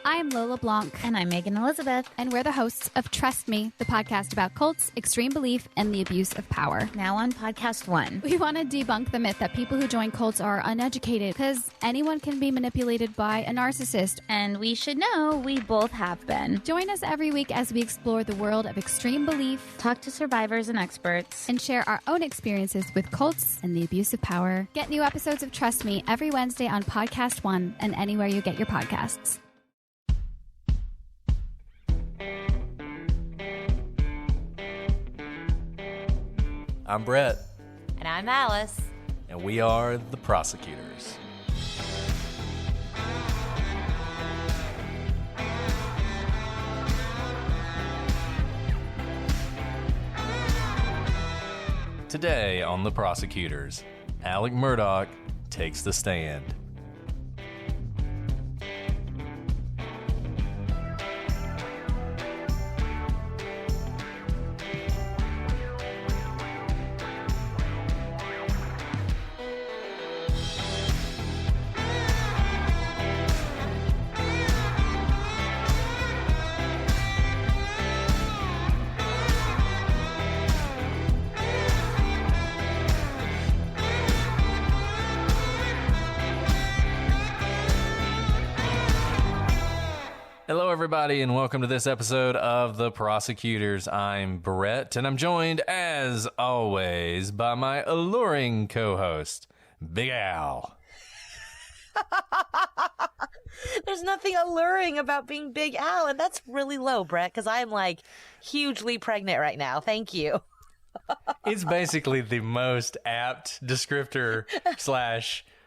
I'm Lola Blanc. And I'm Megan Elizabeth. And we're the hosts of Trust Me, the podcast about cults, extreme belief, and the abuse of power. Now on podcast 1. We want to debunk the myth that people who join cults are uneducated, because anyone can be manipulated by a narcissist. And we should know we both have been. Join us every week as we explore the world of extreme belief, talk to survivors and experts, and share our own experiences with cults and the abuse of power. Get new episodes of Trust Me every Wednesday on Podcast 1 and anywhere you get your podcasts. I'm Brett. And I'm Alice. And we are the prosecutors. Today on the prosecutors, Alec Murdaugh takes the stand. Hello, everybody, and welcome to this episode of The Prosecutors. I'm Brett, and I'm joined, as always, by my alluring co-host, Big Al. There's nothing alluring about being Big Al, and that's really low, Brett, because I'm, hugely pregnant right now. Thank you. It's basically the most apt descriptor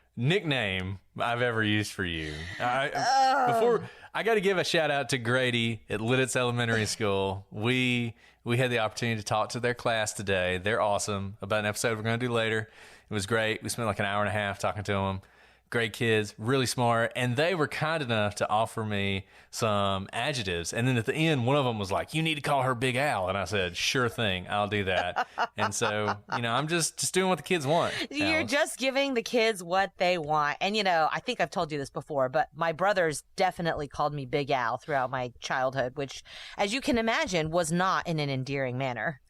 / nickname I've ever used for you. Before I got to give a shout out to Grady at Lidditz Elementary School. We had the opportunity to talk to their class today. They're awesome. About an episode we're going to do later. It was great. We spent an hour and a half talking to them. Great kids, really smart, and they were kind enough to offer me some adjectives. And then at the end, one of them was like, "You need to call her Big Al." And I said, "Sure thing, I'll do that." And so, I'm just doing what the kids want. You're Alice. just giving the kids what they want. And, I think I've told you this before, but my brothers definitely called me Big Al throughout my childhood, which, as you can imagine, was not in an endearing manner.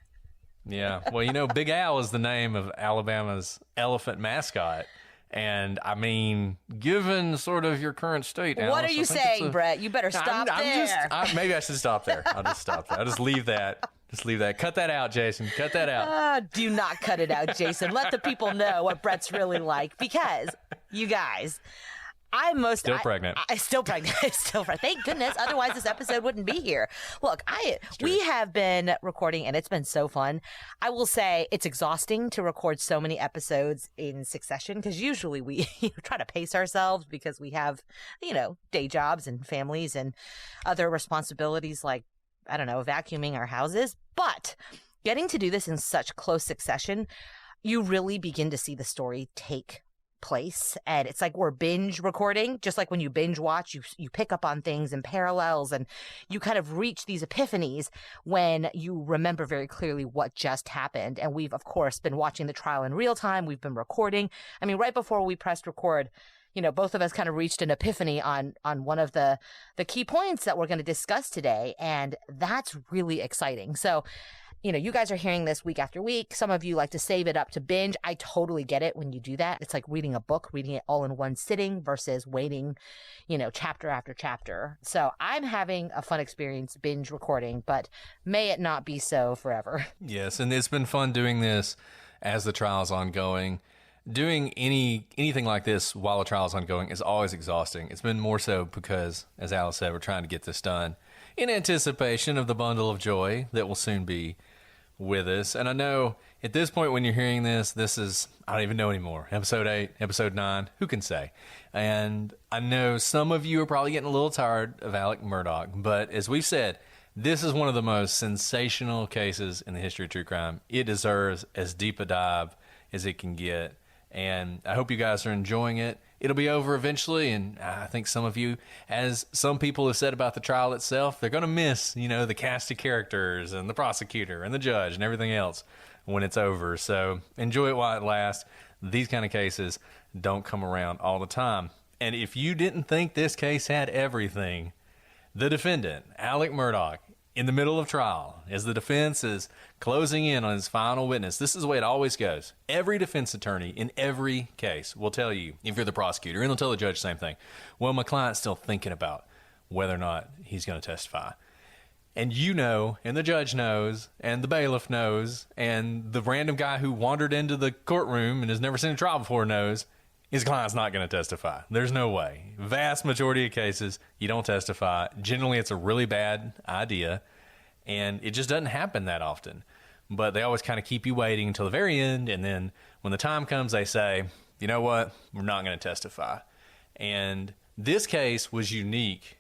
Yeah. Well, Big Al is the name of Alabama's elephant mascot. And I mean, given sort of your current state, Alice, what are you saying, Brett? You better stop there. Maybe I should stop there. I'll just stop there. I'll just leave that. Cut that out, Jason. Cut that out. Do not cut it out, Jason. Let the people know what Brett's really like, because you guys, Still pregnant. Still pregnant. Thank goodness. Otherwise, this episode wouldn't be here. Look, we have been recording, and it's been so fun. I will say it's exhausting to record so many episodes in succession, because usually we try to pace ourselves because we have, day jobs and families and other responsibilities like, vacuuming our houses. But getting to do this in such close succession, you really begin to see the story take place, and it's like we're binge recording. Just like when you binge watch, you pick up on things in parallels, and you kind of reach these epiphanies when you remember very clearly what just happened. And we've, of course, been watching the trial in real time. We've been recording. I mean, right before we pressed record, both of us kind of reached an epiphany on one of the key points that we're going to discuss today, and that's really exciting. So, you guys are hearing this week after week. Some of you like to save it up to binge. I totally get it when you do that. It's like reading a book, reading it all in one sitting versus waiting, chapter after chapter. So I'm having a fun experience binge recording, but may it not be so forever. Yes, and it's been fun doing this as the trial's ongoing. Doing anything like this while the trial is ongoing is always exhausting. It's been more so because, as Alice said, we're trying to get this done in anticipation of the bundle of joy that will soon be with us. And I know at this point when you're hearing this is, I don't even know anymore, episode 8, episode 9, who can say? And I know some of you are probably getting a little tired of Alec Murdaugh, but as we've said, this is one of the most sensational cases in the history of true crime. It deserves as deep a dive as it can get. And I hope you guys are enjoying it. It'll be over eventually, and I think some of you, as some people have said about the trial itself, they're going to miss, the cast of characters and the prosecutor and the judge and everything else when it's over. So enjoy it while it lasts. These kind of cases don't come around all the time. And if you didn't think this case had everything, The defendant, Alec Murdaugh, in the middle of trial, as the defense is closing in on his final witness. This is the way it always goes. Every defense attorney in every case will tell you, if you're the prosecutor, and they'll tell the judge the same thing. Well, my client's still thinking about whether or not he's going to testify. And you know, and the judge knows, and the bailiff knows, and the random guy who wandered into the courtroom and has never seen a trial before knows, his client's not going to testify. There's no way. Vast majority of cases, you don't testify. Generally, it's a really bad idea, and it just doesn't happen that often. But they always kind of keep you waiting until the very end, and then when the time comes, they say, you know what, we're not going to testify. And this case was unique.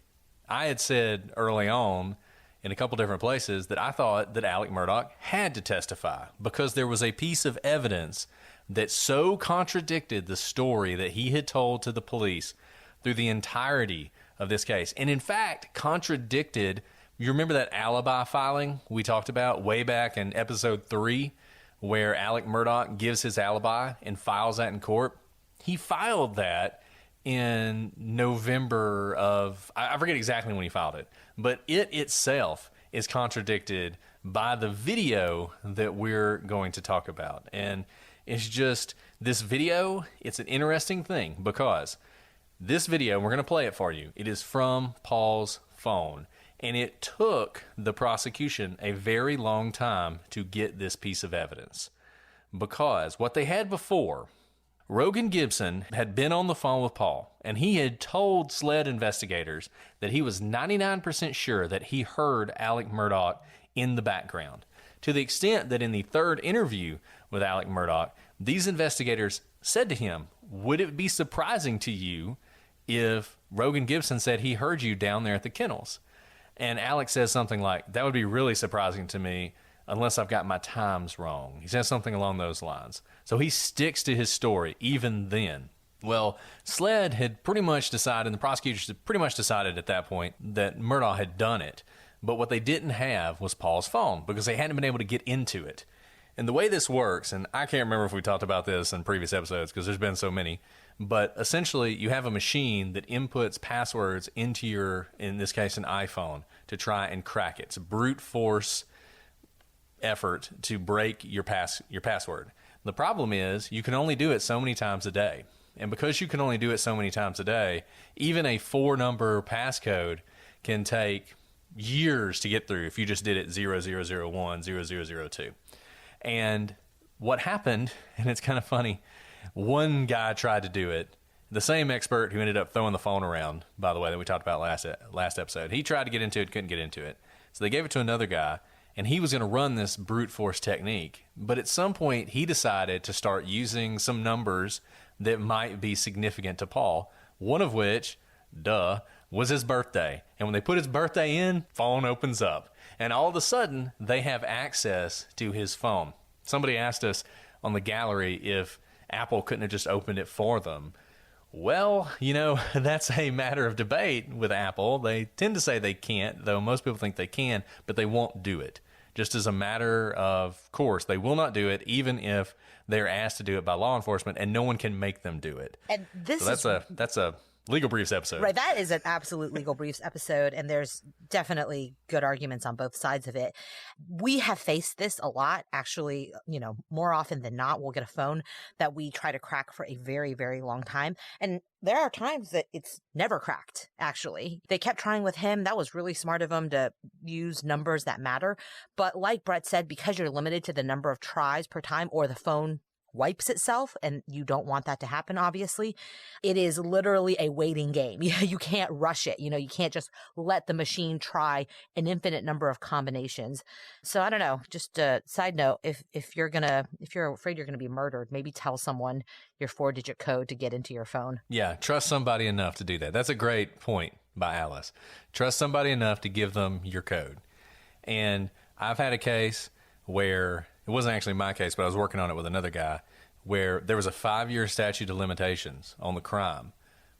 I had said early on in a couple different places that I thought that Alec Murdaugh had to testify because there was a piece of evidence that so contradicted the story that he had told to the police through the entirety of this case. And in fact, contradicted, you remember that alibi filing we talked about way back in episode 3, where Alec Murdaugh gives his alibi and files that in court? He filed that in November of, I forget exactly when he filed it, but it itself is contradicted by the video that we're going to talk about. And it's just, this video, it's an interesting thing because this video, we're going to play it for you. It is from Paul's phone. And it took the prosecution a very long time to get this piece of evidence. Because what they had before, Rogan Gibson had been on the phone with Paul, and he had told SLED investigators that he was 99% sure that he heard Alec Murdaugh in the background. To the extent that in the third interview with Alec Murdaugh, these investigators said to him, would it be surprising to you if Rogan Gibson said he heard you down there at the kennels? And Alex says something like, that would be really surprising to me unless I've got my times wrong. He says something along those lines. So he sticks to his story even then. Well, SLED had pretty much decided, and the prosecutors had pretty much decided at that point that Murdaugh had done it. But what they didn't have was Paul's phone because they hadn't been able to get into it. And the way this works, and I can't remember if we talked about this in previous episodes because there's been so many, but essentially you have a machine that inputs passwords into your, in this case, an iPhone to try and crack it. It's a brute force effort to break your password. The problem is you can only do it so many times a day. And because you can only do it so many times a day, even a 4-number passcode can take years to get through if you just did it 0001, 0002. And what happened, and it's kind of funny, one guy tried to do it. The same expert who ended up throwing the phone around, by the way, that we talked about last episode, he tried to get into it, couldn't get into it. So they gave it to another guy, and he was going to run this brute force technique. But at some point, he decided to start using some numbers that might be significant to Paul, one of which, was his birthday. And when they put his birthday in, phone opens up. And all of a sudden, they have access to his phone. Somebody asked us on the gallery if Apple couldn't have just opened it for them. Well, you know, that's a matter of debate with Apple. They tend to say they can't, though most people think they can, but they won't do it. Just as a matter of course, they will not do it, even if they're asked to do it by law enforcement, and no one can make them do it. And this that's a Legal Briefs episode. Right, that is an absolute Legal Briefs episode, and there's definitely good arguments on both sides of it. We have faced this a lot, actually, you know, more often than not, we'll get a phone that we try to crack for a very, very long time. And there are times that it's never cracked, actually. They kept trying with him. That was really smart of them to use numbers that matter. But like Brett said, because you're limited to the number of tries per time, or the phone wipes itself, and you don't want that to happen, obviously, it is literally a waiting game. You can't rush it. You know, you can't just let the machine try an infinite number of combinations. So I don't know, just a side note, if you're afraid you're going to be murdered, maybe tell someone your 4-digit code to get into your phone. Yeah, trust somebody enough to do that. That's a great point by Alice. Trust somebody enough to give them your code. And I've had a case where, it wasn't actually my case, but I was working on it with another guy, where there was a 5-year statute of limitations on the crime.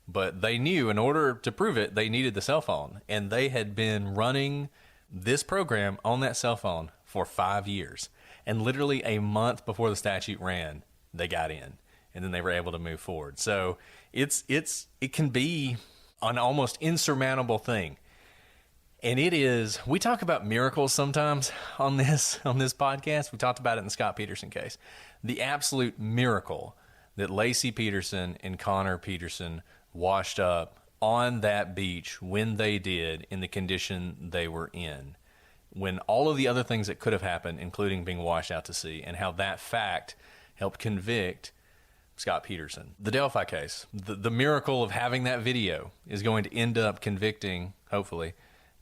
But they knew in order to prove it, they needed the cell phone. And they had been running this program on that cell phone for 5 years. And literally a month before the statute ran, they got in. And then they were able to move forward. So it can be an almost insurmountable thing. And it is, we talk about miracles sometimes on this podcast. We talked about it in the Scott Peterson case. The absolute miracle that Lacey Peterson and Connor Peterson washed up on that beach when they did, in the condition they were in, when all of the other things that could have happened, including being washed out to sea, and how that fact helped convict Scott Peterson. The Delphi case, the miracle of having that video is going to end up convicting, hopefully,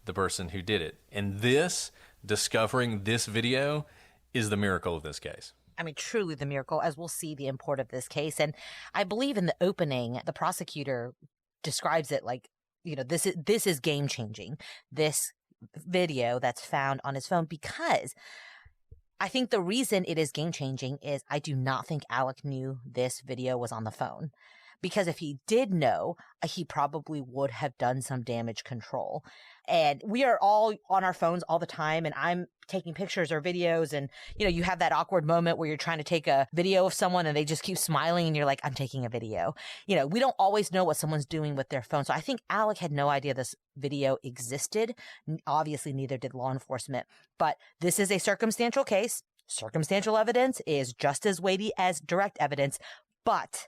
the person who did it. And this, discovering this video, is the miracle of this case. I mean, truly the miracle, as we'll see the import of this case. And I believe in the opening, the prosecutor describes it like, you know, this is game changing, this video that's found on his phone, because I think the reason it is game changing is I do not think Alec knew this video was on the phone. Because if he did know, he probably would have done some damage control. And we are all on our phones all the time, and I'm taking pictures or videos, and, you know, you have that awkward moment where you're trying to take a video of someone and they just keep smiling and you're like, I'm taking a video. You know, we don't always know what someone's doing with their phone. So I think Alec had no idea this video existed. Obviously, neither did law enforcement. But this is a circumstantial case. Circumstantial evidence is just as weighty as direct evidence. But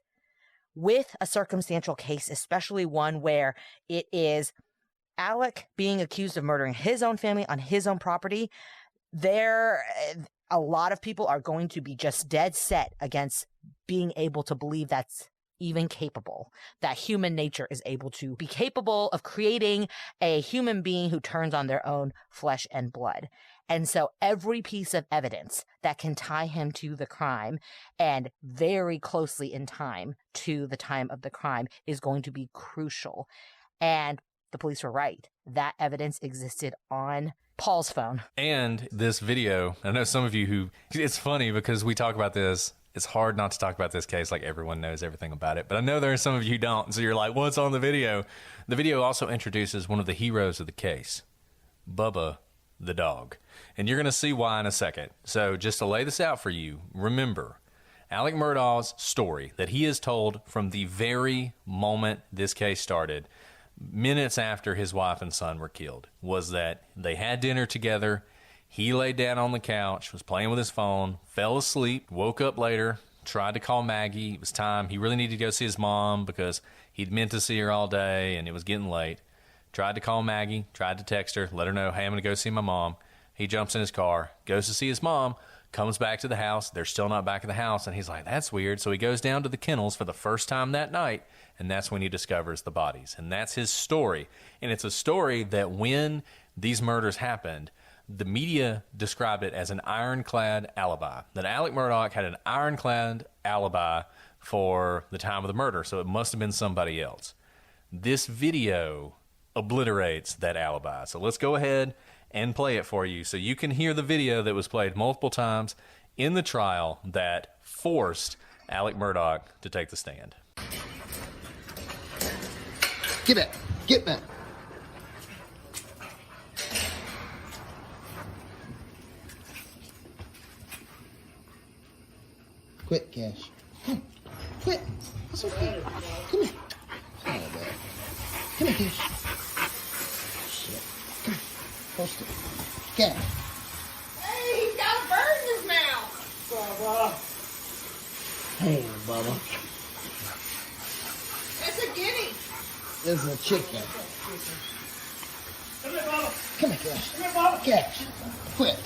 with a circumstantial case, especially one where it is Alec being accused of murdering his own family on his own property, a lot of people are going to be just dead set against being able to believe that's even capable, that human nature is able to be capable of creating a human being who turns on their own flesh and blood. And so every piece of evidence that can tie him to the crime, and very closely in time to the time of the crime, is going to be crucial. And the police were right. That evidence existed on Paul's phone. And this video, I know some of you it's funny because we talk about this. It's hard not to talk about this case like everyone knows everything about it. But I know there are some of you who don't. So you're like, what's on the video? The video also introduces one of the heroes of the case, Bubba the dog. And you're going to see why in a second. So just to lay this out for you, remember, Alec Murdaugh's story that he has told from the very moment this case started, minutes after his wife and son were killed, was that they had dinner together. He laid down on the couch, was playing with his phone, fell asleep, woke up later, tried to call Maggie. It was time. He really needed to go see his mom because he'd meant to see her all day and it was getting late. Tried to call Maggie, tried to text her, let her know, hey, I'm going to go see my mom. He jumps in his car, goes to see his mom, comes back to the house. They're still not back at the house. And he's like, that's weird. So he goes down to the kennels for the first time that night. And that's when he discovers the bodies. And that's his story. And it's a story that when these murders happened, the media described it as an ironclad alibi. That Alec Murdaugh had an ironclad alibi for the time of the murder. So it must have been somebody else. This video obliterates that alibi. So let's go ahead and play it for you so you can hear the video that was played multiple times in the trial that forced Alec Murdaugh to take the stand. Get back. Get back. Quit, Cash. Come. Quit. It's okay. Come here. Come on, baby. Come here, Cash. Shit. Come here. Post it. Cash. Hey, he's got a bird in his mouth. Bubba. Hey, Bubba. It's a guinea. This is a chicken. Come here, Bubba. Come here, Cash. Come here, Bubba. Cash. Quit.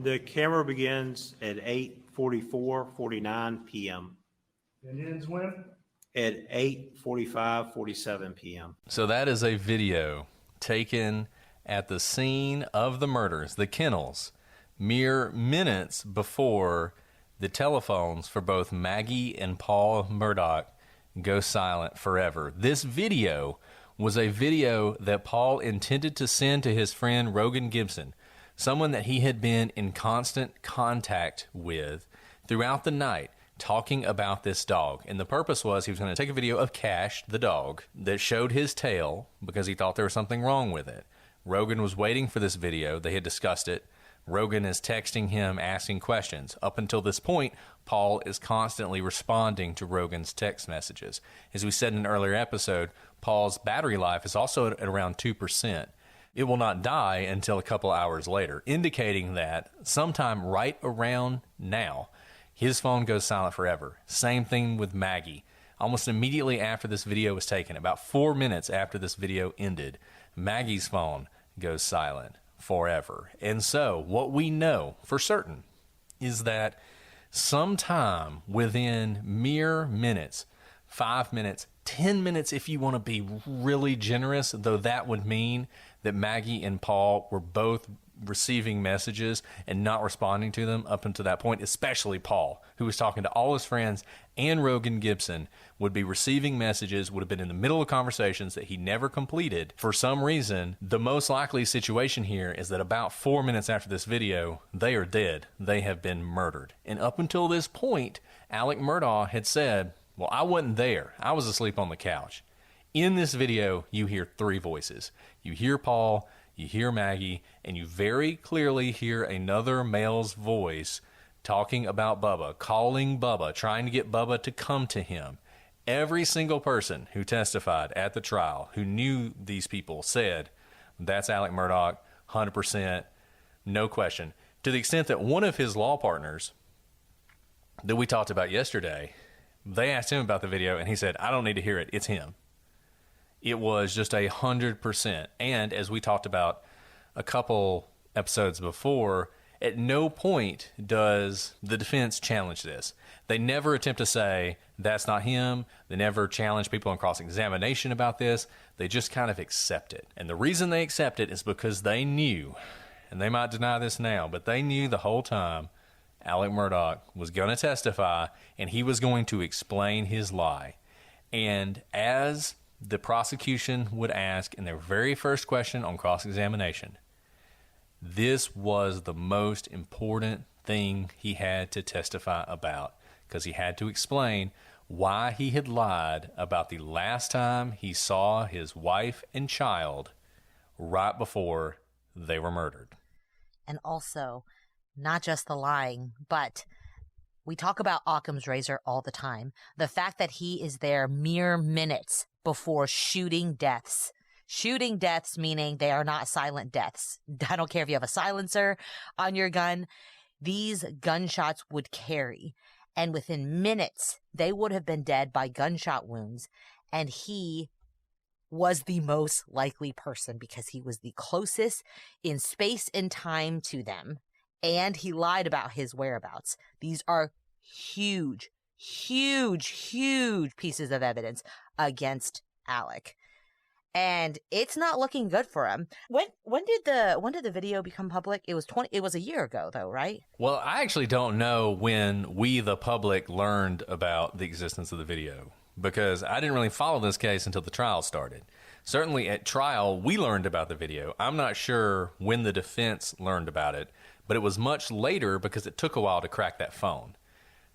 The camera begins at 8:44:49 p.m. And ends when? At 8:45:47 p.m. So that is a video taken at the scene of the murders, the kennels, mere minutes before the telephones for both Maggie and Paul Murdaugh go silent forever. This video was a video that Paul intended to send to his friend Rogan Gibson, someone that he had been in constant contact with throughout the night, talking about this dog. And the purpose was he was going to take a video of Cash, the dog, that showed his tail because he thought there was something wrong with it. Rogan was waiting for this video. They had discussed it. Rogan is texting him, asking questions. Up until this point, Paul is constantly responding to Rogan's text messages. As we said in an earlier episode, Paul's battery life is also at around 2%. It will not die until a couple hours later, indicating that sometime right around now, his phone goes silent forever. Same thing with Maggie. Almost immediately after this video was taken, about 4 minutes after this video ended, Maggie's phone goes silent forever. And so what we know for certain is that sometime within mere minutes, 5 minutes, 10 minutes if you want to be really generous, though that would mean that Maggie and Paul were both receiving messages and not responding to them up until that point, especially Paul, who was talking to all his friends, and Rogan Gibson would be receiving messages, would have been in the middle of conversations that he never completed. For some reason, the most likely situation here is that about 4 minutes after this video, they are dead. They have been murdered. And up until this point, Alec Murdaugh had said, well, I wasn't there. I was asleep on the couch. In this video, you hear three voices. You hear Paul, you hear Maggie, and you very clearly hear another male's voice talking about Bubba, calling Bubba, trying to get Bubba to come to him. Every single person who testified at the trial who knew these people said, that's Alec Murdaugh, 100%, no question. To the extent that one of his law partners that we talked about yesterday, they asked him about the video, and he said, I don't need to hear it. It's him. It was just 100%. And as we talked about a couple episodes before, at no point does the defense challenge this. They never attempt to say, that's not him. They never challenge people on cross-examination about this. They just kind of accept it. And the reason they accept it is because they knew, and they might deny this now, but they knew the whole time Alec Murdaugh was going to testify, and he was going to explain his lie. And as the prosecution would ask in their very first question on cross-examination, this was the most important thing he had to testify about, because he had to explain why he had lied about the last time he saw his wife and child right before they were murdered. And also, not just the lying, but we talk about Occam's razor all the time. The fact that he is there mere minutes before shooting deaths. Shooting deaths meaning they are not silent deaths. I don't care if you have a silencer on your gun. These gunshots would carry. And within minutes, they would have been dead by gunshot wounds. And he was the most likely person because he was the closest in space and time to them. And he lied about his whereabouts. These are huge, huge, huge pieces of evidence against Alec. And it's not looking good for him. When did the video become public? It was a year ago though, right? Well, I actually don't know when we, the public, learned about the existence of the video, because I didn't really follow this case until the trial started. Certainly at trial, we learned about the video. I'm not sure when the defense learned about it, but it was much later because it took a while to crack that phone.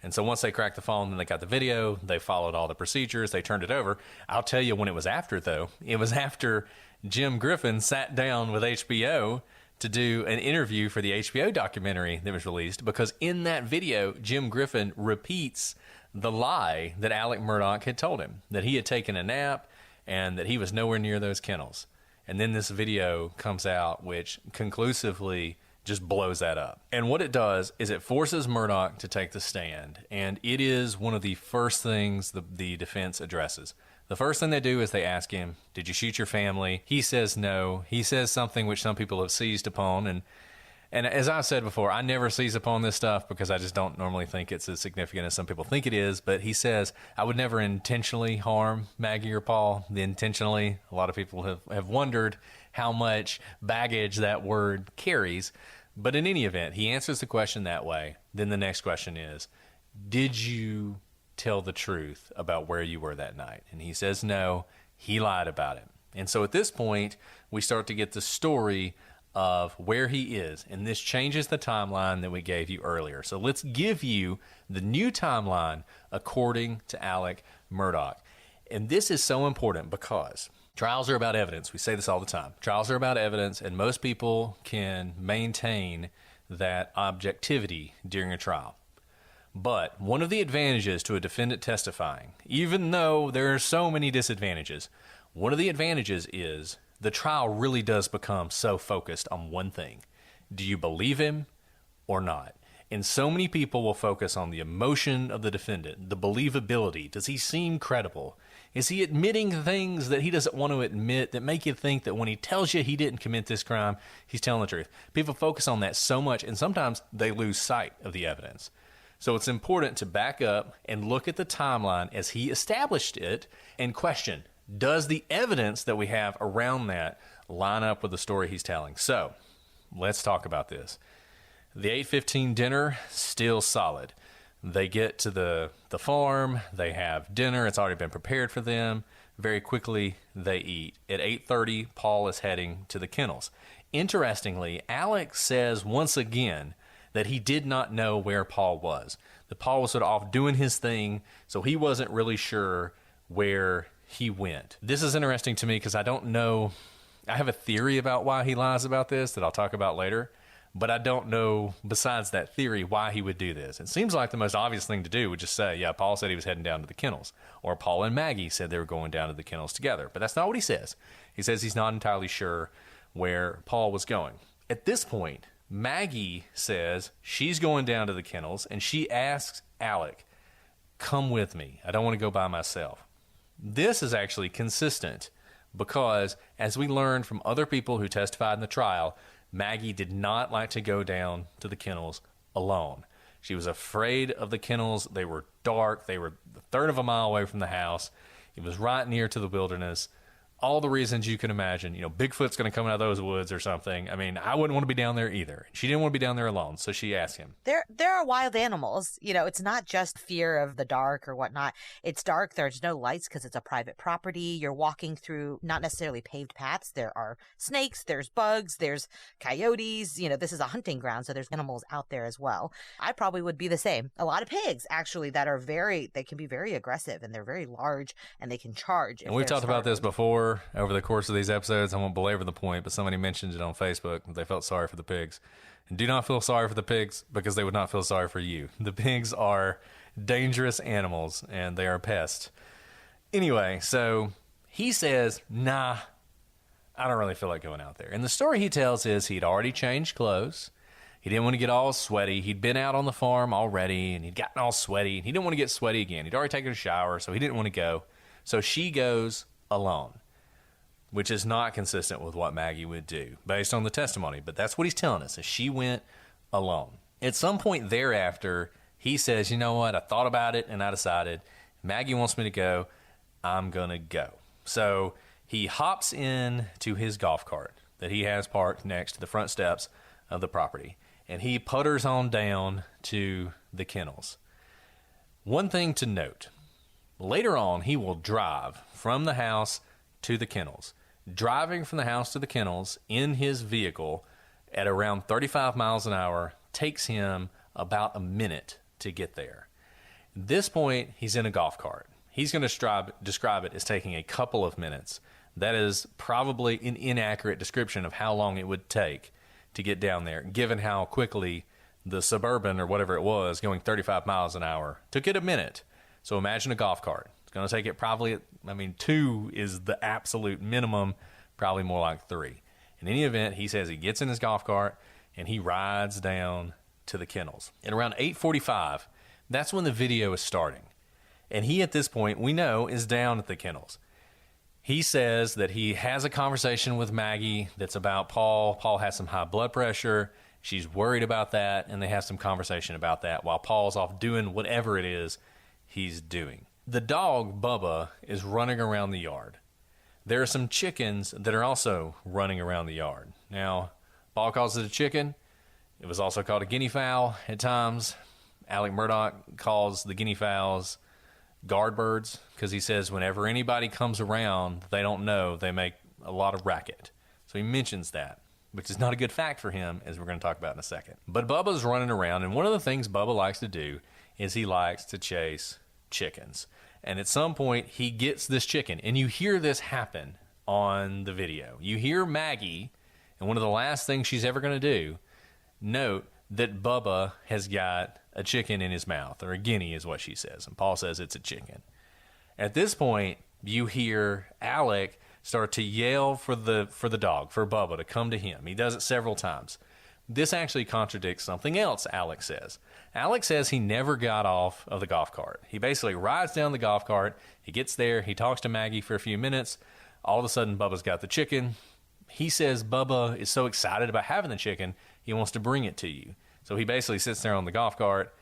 And so once they cracked the phone, then they got the video, they followed all the procedures, they turned it over. I'll tell you when it was after, though. It was after Jim Griffin sat down with HBO to do an interview for the HBO documentary that was released, because in that video, Jim Griffin repeats the lie that Alec Murdaugh had told him, that he had taken a nap and that he was nowhere near those kennels. And then this video comes out, which conclusively just blows that up. And what it does is it forces Murdaugh to take the stand. And it is one of the first things the defense addresses. The first thing they do is they ask him, did you shoot your family? He says no. He says something which some people have seized upon. And as I've said before, I never seize upon this stuff because I just don't normally think it's as significant as some people think it is. But he says, I would never intentionally harm Maggie or Paul. The intentionally, a lot of people have wondered how much baggage that word carries. But in any event, he answers the question that way. Then the next question is, did you tell the truth about where you were that night? And he says no, he lied about it. And so at this point, we start to get the story of where he is. And this changes the timeline that we gave you earlier. So let's give you the new timeline according to Alec Murdaugh. And this is so important because trials are about evidence. We say this all the time. Trials are about evidence, and most people can maintain that objectivity during a trial. But one of the advantages to a defendant testifying, even though there are so many disadvantages, one of the advantages is the trial really does become so focused on one thing. Do you believe him or not? And so many people will focus on the emotion of the defendant, the believability. Does he seem credible? Is he admitting things that he doesn't want to admit that make you think that when he tells you he didn't commit this crime, he's telling the truth? People focus on that so much, and sometimes they lose sight of the evidence. So it's important to back up and look at the timeline as he established it and question, does the evidence that we have around that line up with the story he's telling? So let's talk about this. The 8:15 dinner, still solid. They get to the farm, they have dinner, it's already been prepared for them. Very quickly, they eat. At 8:30, Paul is heading to the kennels. Interestingly, Alex says once again that he did not know where Paul was. That Paul was sort of off doing his thing, so he wasn't really sure where he went. This is interesting to me because I don't know. I have a theory about why he lies about this that I'll talk about later. But I don't know, besides that theory, why he would do this. It seems like the most obvious thing to do would just say, yeah, Paul said he was heading down to the kennels. Or Paul and Maggie said they were going down to the kennels together. But that's not what he says. He says he's not entirely sure where Paul was going. At this point, Maggie says she's going down to the kennels, and she asks Alec, come with me. I don't want to go by myself. This is actually consistent because, as we learned from other people who testified in the trial, Maggie did not like to go down to the kennels alone. She was afraid of the kennels. They were dark. They were a third of a mile away from the house. It was right near to the wilderness. All the reasons you can imagine. You know, Bigfoot's going to come out of those woods or something. I mean, I wouldn't want to be down there either. She didn't want to be down there alone, so she asked him. There are wild animals. You know, it's not just fear of the dark or whatnot. It's dark. There's no lights because it's a private property. You're walking through not necessarily paved paths. There are snakes. There's bugs. There's coyotes. You know, this is a hunting ground, so there's animals out there as well. I probably would be the same. A lot of pigs, actually, they can be very aggressive, and they're very large, and they can charge. And we've talked about this before over the course of these episodes. I won't belabor the point, but somebody mentioned it on Facebook that they felt sorry for the pigs. And do not feel sorry for the pigs because they would not feel sorry for you. The pigs are dangerous animals and they are pests. Anyway, so he says, nah, I don't really feel like going out there. And the story he tells is he'd already changed clothes. He didn't want to get all sweaty. He'd been out on the farm already and he'd gotten all sweaty. And he didn't want to get sweaty again. He'd already taken a shower, so he didn't want to go. So she goes alone, which is not consistent with what Maggie would do based on the testimony. But that's what he's telling us, is she went alone. At some point thereafter, he says, you know what, I thought about it and I decided Maggie wants me to go, I'm going to go. So he hops in to his golf cart that he has parked next to the front steps of the property, and he putters on down to the kennels. One thing to note, later on he will drive from the house to the kennels. Driving from the house to the kennels in his vehicle at around 35 miles an hour takes him about a minute to get there. At this point, he's in a golf cart. He's going to describe it as taking a couple of minutes. That is probably an inaccurate description of how long it would take to get down there, given how quickly the Suburban or whatever it was going 35 miles an hour took it a minute. So imagine a golf cart. Going to take it probably, 2 is the absolute minimum, probably more like 3. In any event, he says he gets in his golf cart and he rides down to the kennels. At around 8:45, that's when the video is starting. And he, at this point, we know, is down at the kennels. He says that he has a conversation with Maggie that's about Paul. Paul has some high blood pressure. She's worried about that, and they have some conversation about that while Paul's off doing whatever it is he's doing. The dog, Bubba, is running around the yard. There are some chickens that are also running around the yard. Now, Paul calls it a chicken. It was also called a guinea fowl at times. Alec Murdaugh calls the guinea fowls guard birds because he says whenever anybody comes around they don't know, they make a lot of racket. So he mentions that, which is not a good fact for him, as we're going to talk about in a second. But Bubba's running around, and one of the things Bubba likes to do is he likes to chase chickens. And at some point, he gets this chicken, and you hear this happen on the video. You hear Maggie, and one of the last things she's ever going to do, note that Bubba has got a chicken in his mouth, or a guinea is what she says. And Paul says it's a chicken. At this point, you hear Alec start to yell for the dog, for Bubba to come to him. He does it several times. This actually contradicts something else Alec says. Alec says he never got off of the golf cart. He basically rides down the golf cart. He gets there. He talks to Maggie for a few minutes. All of a sudden, Bubba's got the chicken. He says Bubba is so excited about having the chicken, he wants to bring it to you. So he basically sits there on the golf cart.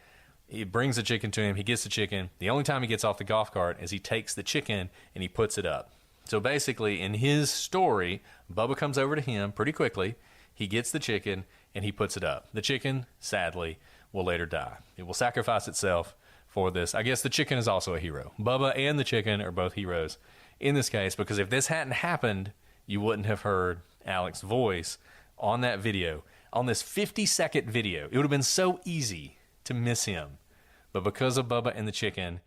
He brings the chicken to him. He gets the chicken. The only time he gets off the golf cart is he takes the chicken and he puts it up. So basically, in his story, Bubba comes over to him pretty quickly. He gets the chicken and he puts it up. The chicken, sadly, will later die. It will sacrifice itself for this. I guess the chicken is also a hero. Bubba and the chicken are both heroes in this case, because if this hadn't happened, you wouldn't have heard Alec's voice on that video. On this 50-second video, it would have been so easy to miss him. But because of Bubba and the chicken,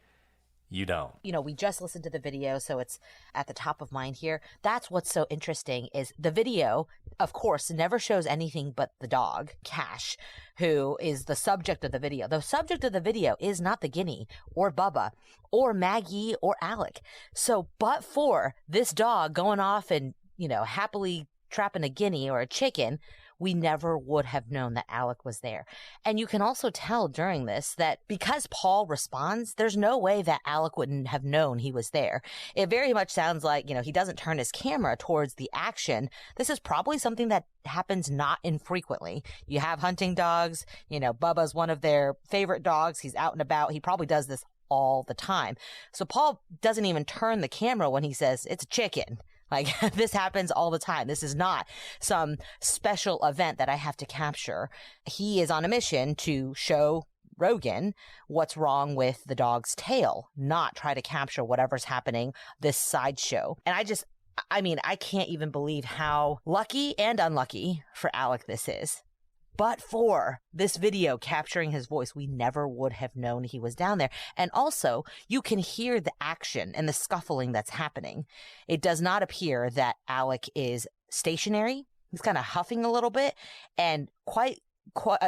you don't. You know, we just listened to the video, so it's at the top of mind here. That's what's so interesting is the video, of course, never shows anything but the dog, Cash, who is the subject of the video. The subject of the video is not the guinea or Bubba or Maggie or Alec. So, but for this dog going off and, you know, happily trapping a guinea or a chicken, we never would have known that Alec was there. And you can also tell during this that because Paul responds, there's no way that Alec wouldn't have known he was there. It very much sounds like, you know, he doesn't turn his camera towards the action. This is probably something that happens not infrequently. You have hunting dogs, you know, Bubba's one of their favorite dogs. He's out and about. He probably does this all the time. So Paul doesn't even turn the camera when he says it's a chicken. Like, this happens all the time. This is not some special event that I have to capture. He is on a mission to show Rogan what's wrong with the dog's tail, not try to capture whatever's happening, this sideshow. And I can't even believe how lucky and unlucky for Alec this is. But for this video capturing his voice, we never would have known he was down there. And also, you can hear the action and the scuffling that's happening. It does not appear that Alec is stationary. He's kind of huffing a little bit and quite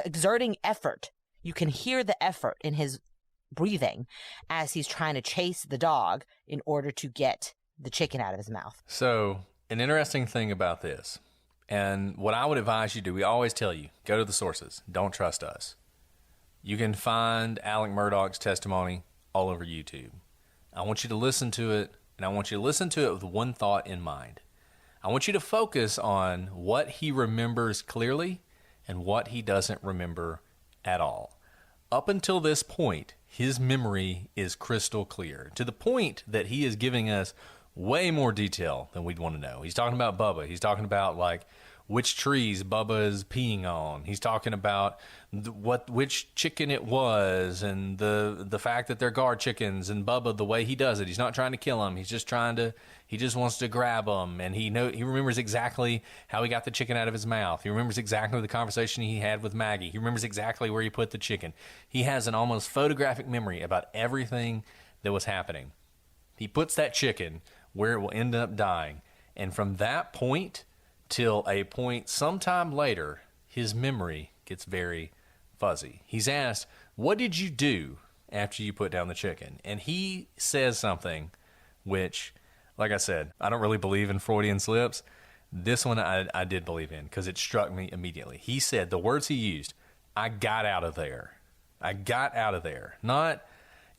exerting effort. You can hear the effort in his breathing as he's trying to chase the dog in order to get the chicken out of his mouth. So, an interesting thing about this, and what I would advise you do, we always tell you, go to the sources. Don't trust us. You can find Alec Murdaugh's testimony all over YouTube. I want you to listen to it, and I want you to listen to it with one thought in mind. I want you to focus on what he remembers clearly and what he doesn't remember at all. Up until this point, his memory is crystal clear, to the point that he is giving us way more detail than we'd want to know. He's talking about Bubba. He's talking about, like, which trees Bubba is peeing on. He's talking about which chicken it was, and the fact that they're guard chickens, and Bubba, the way he does it. He's not trying to kill them. He just wants to grab them, and he remembers exactly how he got the chicken out of his mouth. He remembers exactly the conversation he had with Maggie. He remembers exactly where he put the chicken. He has an almost photographic memory about everything that was happening. He puts that chicken where it will end up dying, and from that point till a point sometime later, his memory gets very fuzzy. He's asked, what did you do after you put down the chicken? And he says something which, like I said, I don't really believe in Freudian slips. This one I did believe in, because it struck me immediately. He said, the words he used, I got out of there. I got out of there. Not,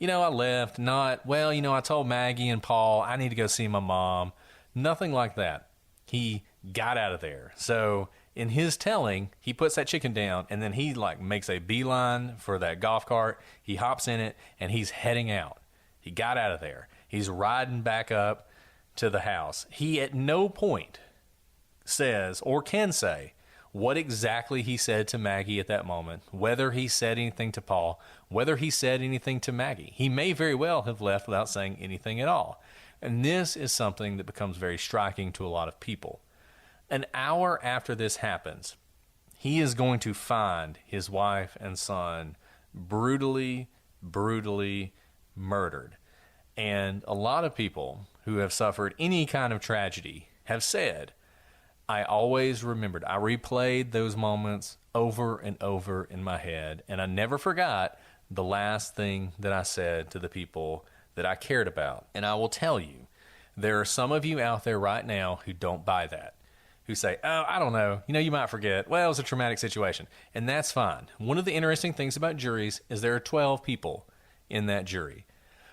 I left. Not, I told Maggie and Paul I need to go see my mom. Nothing like that. He got out of there. So in his telling, he puts that chicken down, and then he makes a beeline for that golf cart. He hops in it, and he's heading out. He got out of there. He's riding back up to the house. He at no point says or can say what exactly he said to Maggie at that moment, whether he said anything to Paul, whether he said anything to Maggie. He may very well have left without saying anything at all. And this is something that becomes very striking to a lot of people. An hour after this happens, he is going to find his wife and son brutally murdered. And a lot of people who have suffered any kind of tragedy have said, I always remembered. I replayed those moments over and over in my head, and I never forgot the last thing that I said to the people that I cared about. And I will tell you, there are some of you out there right now who don't buy that, who say, oh, I don't know. You might forget. Well, it was a traumatic situation. And that's fine. One of the interesting things about juries is there are 12 people in that jury.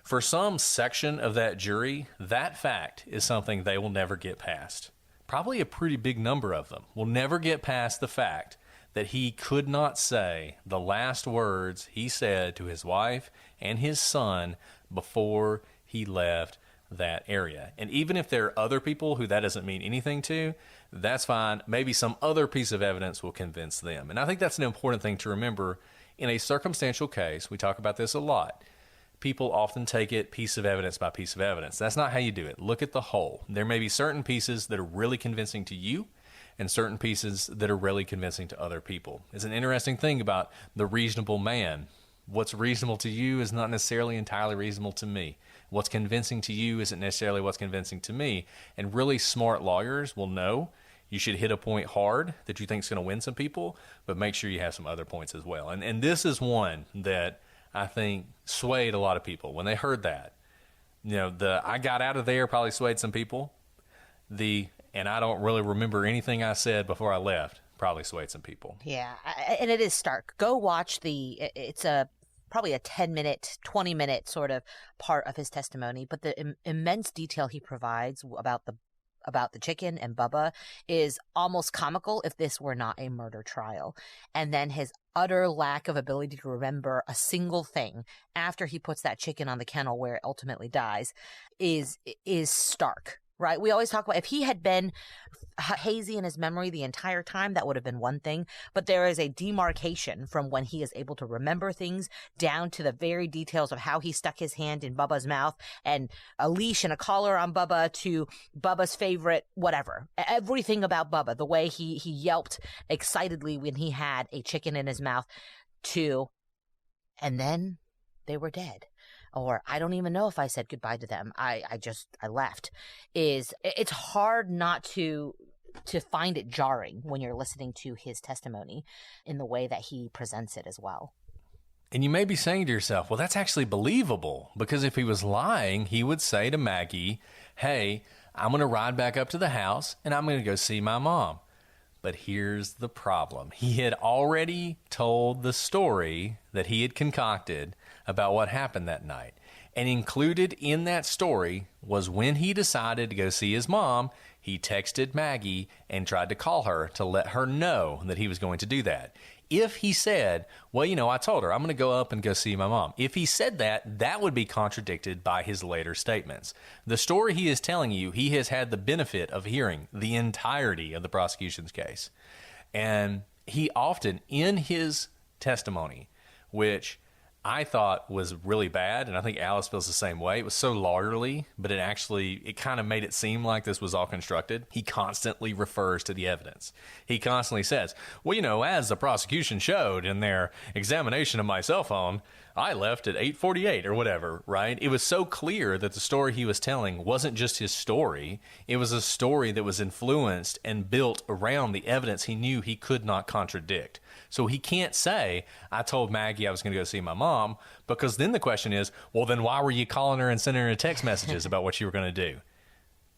For some section of that jury, that fact is something they will never get past. Probably a pretty big number of them will never get past the fact that he could not say the last words he said to his wife and his son before he left that area. And even if there are other people who that doesn't mean anything to, that's fine. Maybe some other piece of evidence will convince them. And I think that's an important thing to remember in a circumstantial case. We talk about this a lot. People often take it piece of evidence by piece of evidence. That's not how you do it. Look at the whole. There may be certain pieces that are really convincing to you and certain pieces that are really convincing to other people. It's an interesting thing about the reasonable man. What's reasonable to you is not necessarily entirely reasonable to me. What's convincing to you isn't necessarily what's convincing to me. And really smart lawyers will know you should hit a point hard that you think is going to win some people, but make sure you have some other points as well. And this is one that I think swayed a lot of people when they heard that. I got out of there probably swayed some people. And I don't really remember anything I said before I left probably swayed some people. Yeah, and it is stark. Go watch it's probably a 10-minute, 20-minute sort of part of his testimony, but the immense detail he provides about the chicken and Bubba is almost comical if this were not a murder trial. And then his utter lack of ability to remember a single thing after he puts that chicken on the kennel where it ultimately dies is stark. Right? We always talk about if he had been hazy in his memory the entire time, that would have been one thing. But there is a demarcation from when he is able to remember things down to the very details of how he stuck his hand in Bubba's mouth and a leash and a collar on Bubba to Bubba's favorite, whatever. Everything about Bubba, the way he yelped excitedly when he had a chicken in his mouth and then they were dead. Or I don't even know if I said goodbye to them. I left. It's hard not to find it jarring when you're listening to his testimony in the way that he presents it as well. And you may be saying to yourself, well, that's actually believable, because if he was lying, he would say to Maggie, hey, I'm going to ride back up to the house and I'm going to go see my mom. But here's the problem. He had already told the story that he had concocted about what happened that night. And included in that story was when he decided to go see his mom, he texted Maggie and tried to call her to let her know that he was going to do that. If he said, well, I told her I'm going to go up and go see my mom. If he said that, that would be contradicted by his later statements. The story he is telling you, he has had the benefit of hearing the entirety of the prosecution's case. And he often, in his testimony, which I thought was really bad, and I think Alice feels the same way. It was so lawyerly, but it kind of made it seem like this was all constructed. He constantly refers to the evidence. He constantly says, well, as the prosecution showed in their examination of my cell phone, I left at 8:48 or whatever, right? It was so clear that the story he was telling wasn't just his story. It was a story that was influenced and built around the evidence he knew he could not contradict. So he can't say, I told Maggie I was going to go see my mom, because then the question is, well, then why were you calling her and sending her text messages about what you were going to do?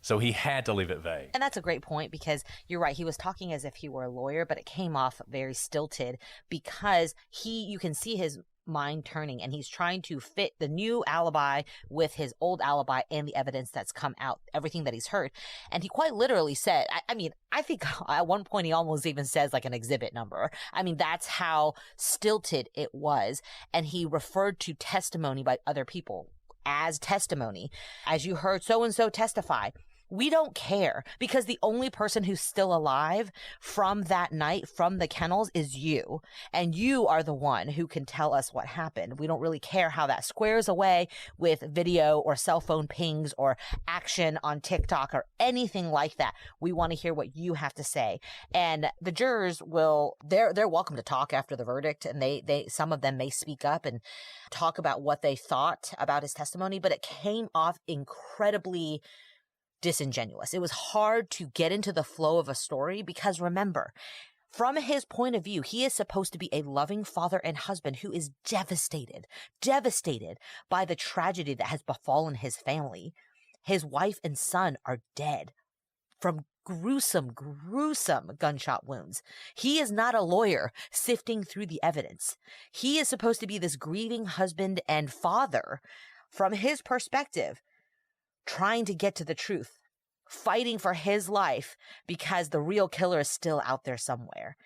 So he had to leave it vague. And that's a great point, because you're right. He was talking as if he were a lawyer, but it came off very stilted because you can see his mind turning, and he's trying to fit the new alibi with his old alibi and the evidence that's come out, everything that he's heard. And he quite literally said, I think at one point he almost even says like an exhibit number. That's how stilted it was. And he referred to testimony by other people as testimony. As you heard so-and-so testify. We don't care, because the only person who's still alive from that night, from the kennels, is you. And you are the one who can tell us what happened. We don't really care how that squares away with video or cell phone pings or action on TikTok or anything like that. We want to hear what you have to say. And the jurors they're welcome to talk after the verdict, and they some of them may speak up and talk about what they thought about his testimony, but it came off incredibly disingenuous. It was hard to get into the flow of a story because remember, from his point of view, he is supposed to be a loving father and husband who is devastated by the tragedy that has befallen his family. His wife and son are dead from gruesome gunshot wounds. He is not a lawyer sifting through the evidence. He is supposed to be this grieving husband and father from his perspective, trying to get to the truth, fighting for his life because the real killer is still out there somewhere.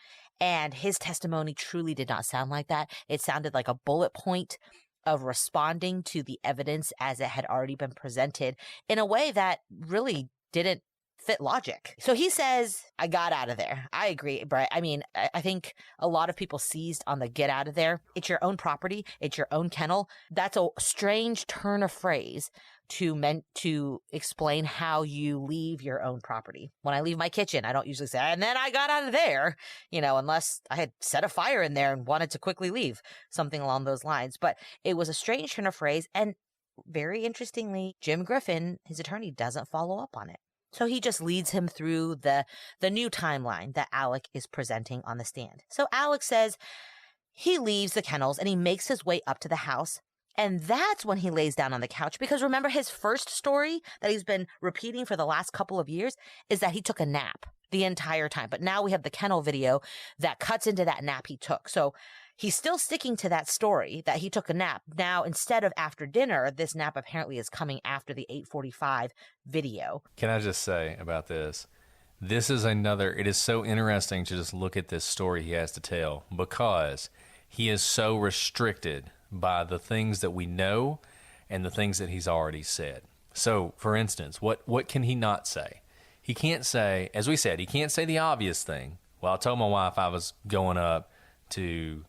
And his testimony truly did not sound like that. It sounded like a bullet point of responding to the evidence as it had already been presented in a way that really didn't fit logic. So he says, I got out of there. I agree, Brett. I mean, I think a lot of people seized on the get out of there. It's your own property. It's your own kennel. That's a strange turn of phrase to explain how you leave your own property. When I leave my kitchen, I don't usually say, and then I got out of there, unless I had set a fire in there and wanted to quickly leave, something along those lines. But it was a strange turn of phrase. And very interestingly, Jim Griffin, his attorney, doesn't follow up on it. So he just leads him through the new timeline that Alec is presenting on the stand. So Alec says he leaves the kennels and he makes his way up to the house. And that's when he lays down on the couch. Because remember, his first story that he's been repeating for the last couple of years is that he took a nap the entire time. But now we have the kennel video that cuts into that nap he took. So he's still sticking to that story that he took a nap. Now, instead of after dinner, this nap apparently is coming after the 8:45 video. Can I just say about this? It is so interesting to just look at this story he has to tell because he is so restricted by the things that we know and the things that he's already said. So, for instance, what can he not say? He can't say, as we said, he can't say the obvious thing. Well, I told my wife I was going up to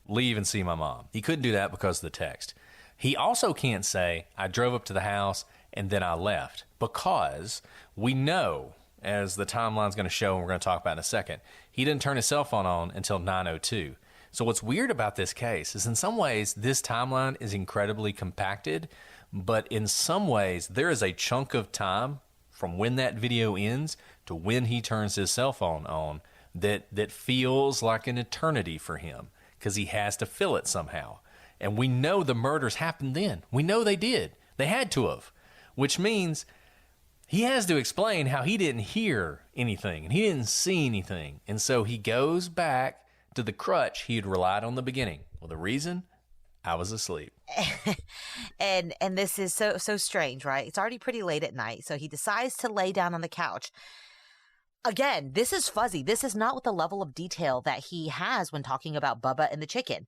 leave and see my mom. He couldn't do that because of the text. He also can't say, I drove up to the house and then I left, because we know, as the timeline's going to show and we're going to talk about in a second, he didn't turn his cell phone on until 9:02. So what's weird about this case is in some ways this timeline is incredibly compacted, but in some ways there is a chunk of time from when that video ends to when he turns his cell phone on that feels like an eternity for him, because he has to fill it somehow. And we know the murders happened then. We know they did. They had to have, which means he has to explain how he didn't hear anything and he didn't see anything. And so he goes back to the crutch he had relied on in the beginning. Well, the reason? I was asleep. and this is so strange, right? It's already pretty late at night, so he decides to lay down on the couch. Again, this is fuzzy. This is not with the level of detail that he has when talking about Bubba and the chicken.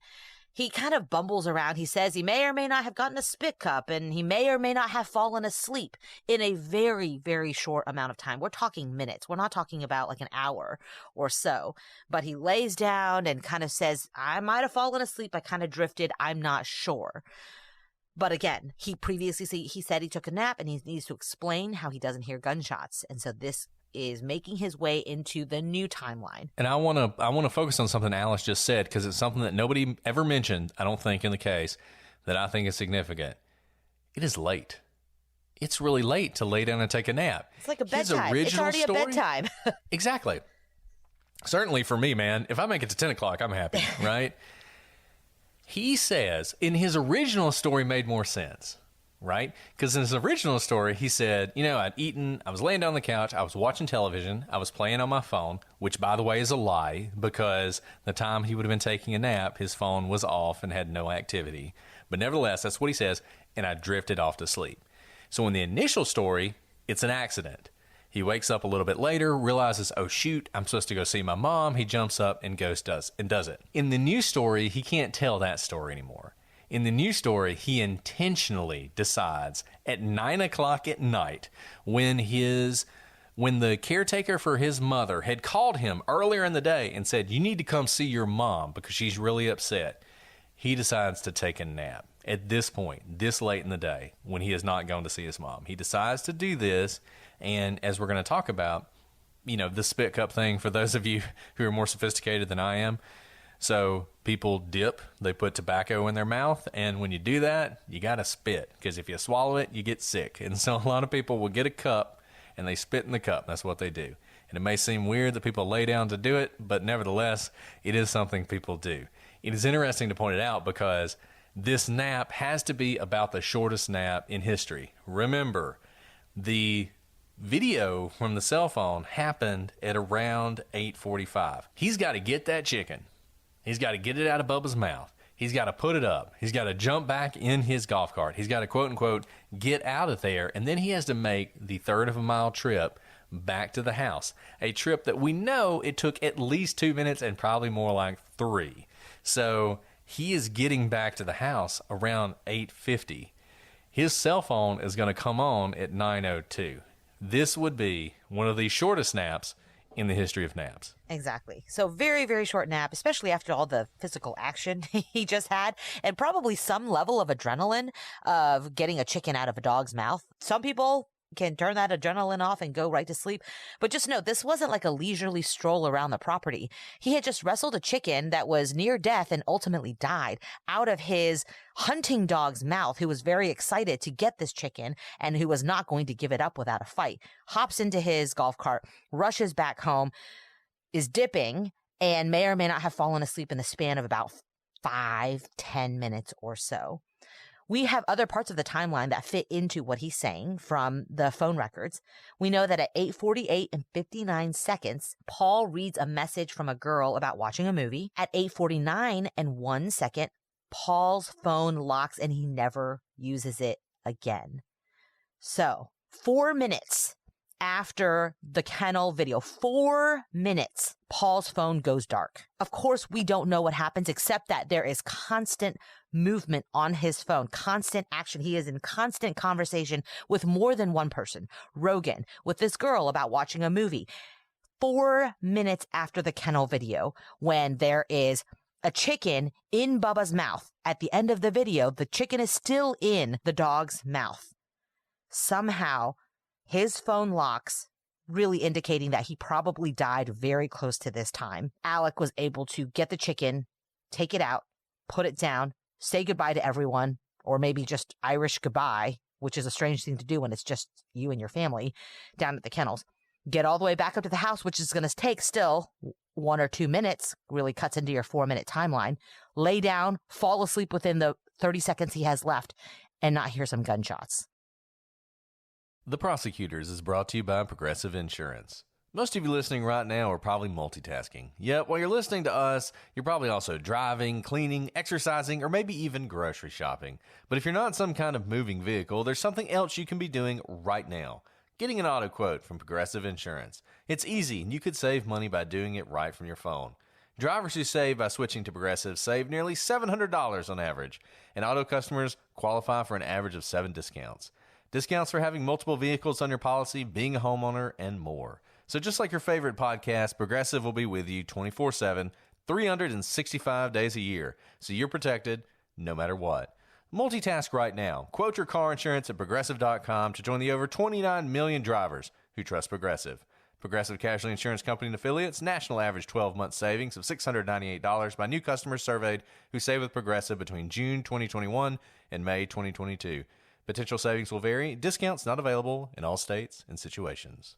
He kind of bumbles around. He says he may or may not have gotten a spit cup, and he may or may not have fallen asleep in a very, very short amount of time. We're talking minutes. We're not talking about like an hour or so. But he lays down and kind of says, I might have fallen asleep. I kind of drifted. I'm not sure. But again, he said he took a nap, and he needs to explain how he doesn't hear gunshots. And so this is making his way into the new timeline. And I want to focus on something Alice just said, because it's something that nobody ever mentioned, I don't think, in the case, that I think is significant. It is late. It's really late to lay down and take a nap. It's like a bedtime. It's already a bedtime. Exactly. Certainly for me, man, if I make it to 10 o'clock, I'm happy, right? He says in his original story made more sense. Right? Because in his original story, he said, I'd eaten, I was laying down on the couch, I was watching television, I was playing on my phone, which, by the way, is a lie, because the time he would have been taking a nap, his phone was off and had no activity. But nevertheless, that's what he says, and I drifted off to sleep. So in the initial story, it's an accident. He wakes up a little bit later, realizes, oh shoot, I'm supposed to go see my mom. He jumps up and does it. In the new story, he can't tell that story anymore. In the new story, he intentionally decides at 9 o'clock at night, when the caretaker for his mother had called him earlier in the day and said, you need to come see your mom because she's really upset, he decides to take a nap. At this point, this late in the day, when he has not gone to see his mom, he decides to do this. And as we're going to talk about, the spit cup thing, for those of you who are more sophisticated than I am, so people dip, they put tobacco in their mouth, and when you do that, you got to spit, because if you swallow it, you get sick. And so a lot of people will get a cup and they spit in the cup. That's what they do. And it may seem weird that people lay down to do it, but nevertheless, it is something people do. It is interesting to point it out because this nap has to be about the shortest nap in history. Remember, the video from the cell phone happened at around 8:45. He's got to get that chicken. He's got to get it out of Bubba's mouth. He's got to put it up. He's got to jump back in his golf cart. He's got to, quote unquote, get out of there. And then he has to make the third of a mile trip back to the house. A trip that we know it took at least 2 minutes and probably more like 3. So he is getting back to the house around 8:50. His cell phone is going to come on at 9:02. This would be one of the shortest naps in the history of naps. Exactly. So very, very short nap, especially after all the physical action he just had, and probably some level of adrenaline of getting a chicken out of a dog's mouth. Some people can turn that adrenaline off and go right to sleep. But just know, this wasn't like a leisurely stroll around the property. He had just wrestled a chicken that was near death and ultimately died out of his hunting dog's mouth, who was very excited to get this chicken and who was not going to give it up without a fight. Hops into his golf cart, rushes back home, is dipping, and may or may not have fallen asleep in the span of about 5-10 minutes or so. We have other parts of the timeline that fit into what he's saying from the phone records. We know that at 8:48 and 59 seconds, Paul reads a message from a girl about watching a movie. At 8:49 and 1 second, Paul's phone locks and he never uses it again. So 4 minutes after the kennel video, 4 minutes, Paul's phone goes dark. Of course, we don't know what happens except that there is constant movement on his phone, constant action. He is in constant conversation with more than one person. Rogan, with this girl about watching a movie. 4 minutes after the kennel video, when there is a chicken in Bubba's mouth. At the end of the video, the chicken is still in the dog's mouth. Somehow, his phone locks, really indicating that he probably died very close to this time. Alec was able to get the chicken, take it out, put it down, say goodbye to everyone, or maybe just Irish goodbye, which is a strange thing to do when it's just you and your family down at the kennels. Get all the way back up to the house, which is going to take still 1 or 2 minutes, really cuts into your 4-minute timeline. Lay down, fall asleep within the 30 seconds he has left, and not hear some gunshots. The Prosecutors is brought to you by Progressive Insurance. Most of you listening right now are probably multitasking. Yet, while you're listening to us, you're probably also driving, cleaning, exercising, or maybe even grocery shopping. But if you're not in some kind of moving vehicle, there's something else you can be doing right now. Getting an auto quote from Progressive Insurance. It's easy, and you could save money by doing it right from your phone. Drivers who save by switching to Progressive save nearly $700 on average, and auto customers qualify for an average of 7 discounts. Discounts for having multiple vehicles on your policy, being a homeowner, and more. So just like your favorite podcast, Progressive will be with you 24/7, 365 days a year, so you're protected no matter what. Multitask right now. Quote your car insurance at Progressive.com to join the over 29 million drivers who trust Progressive. Progressive Casualty Insurance Company and Affiliates, national average 12-month savings of $698 by new customers surveyed who save with Progressive between June 2021 and May 2022. Potential savings will vary. Discounts not available in all states and situations.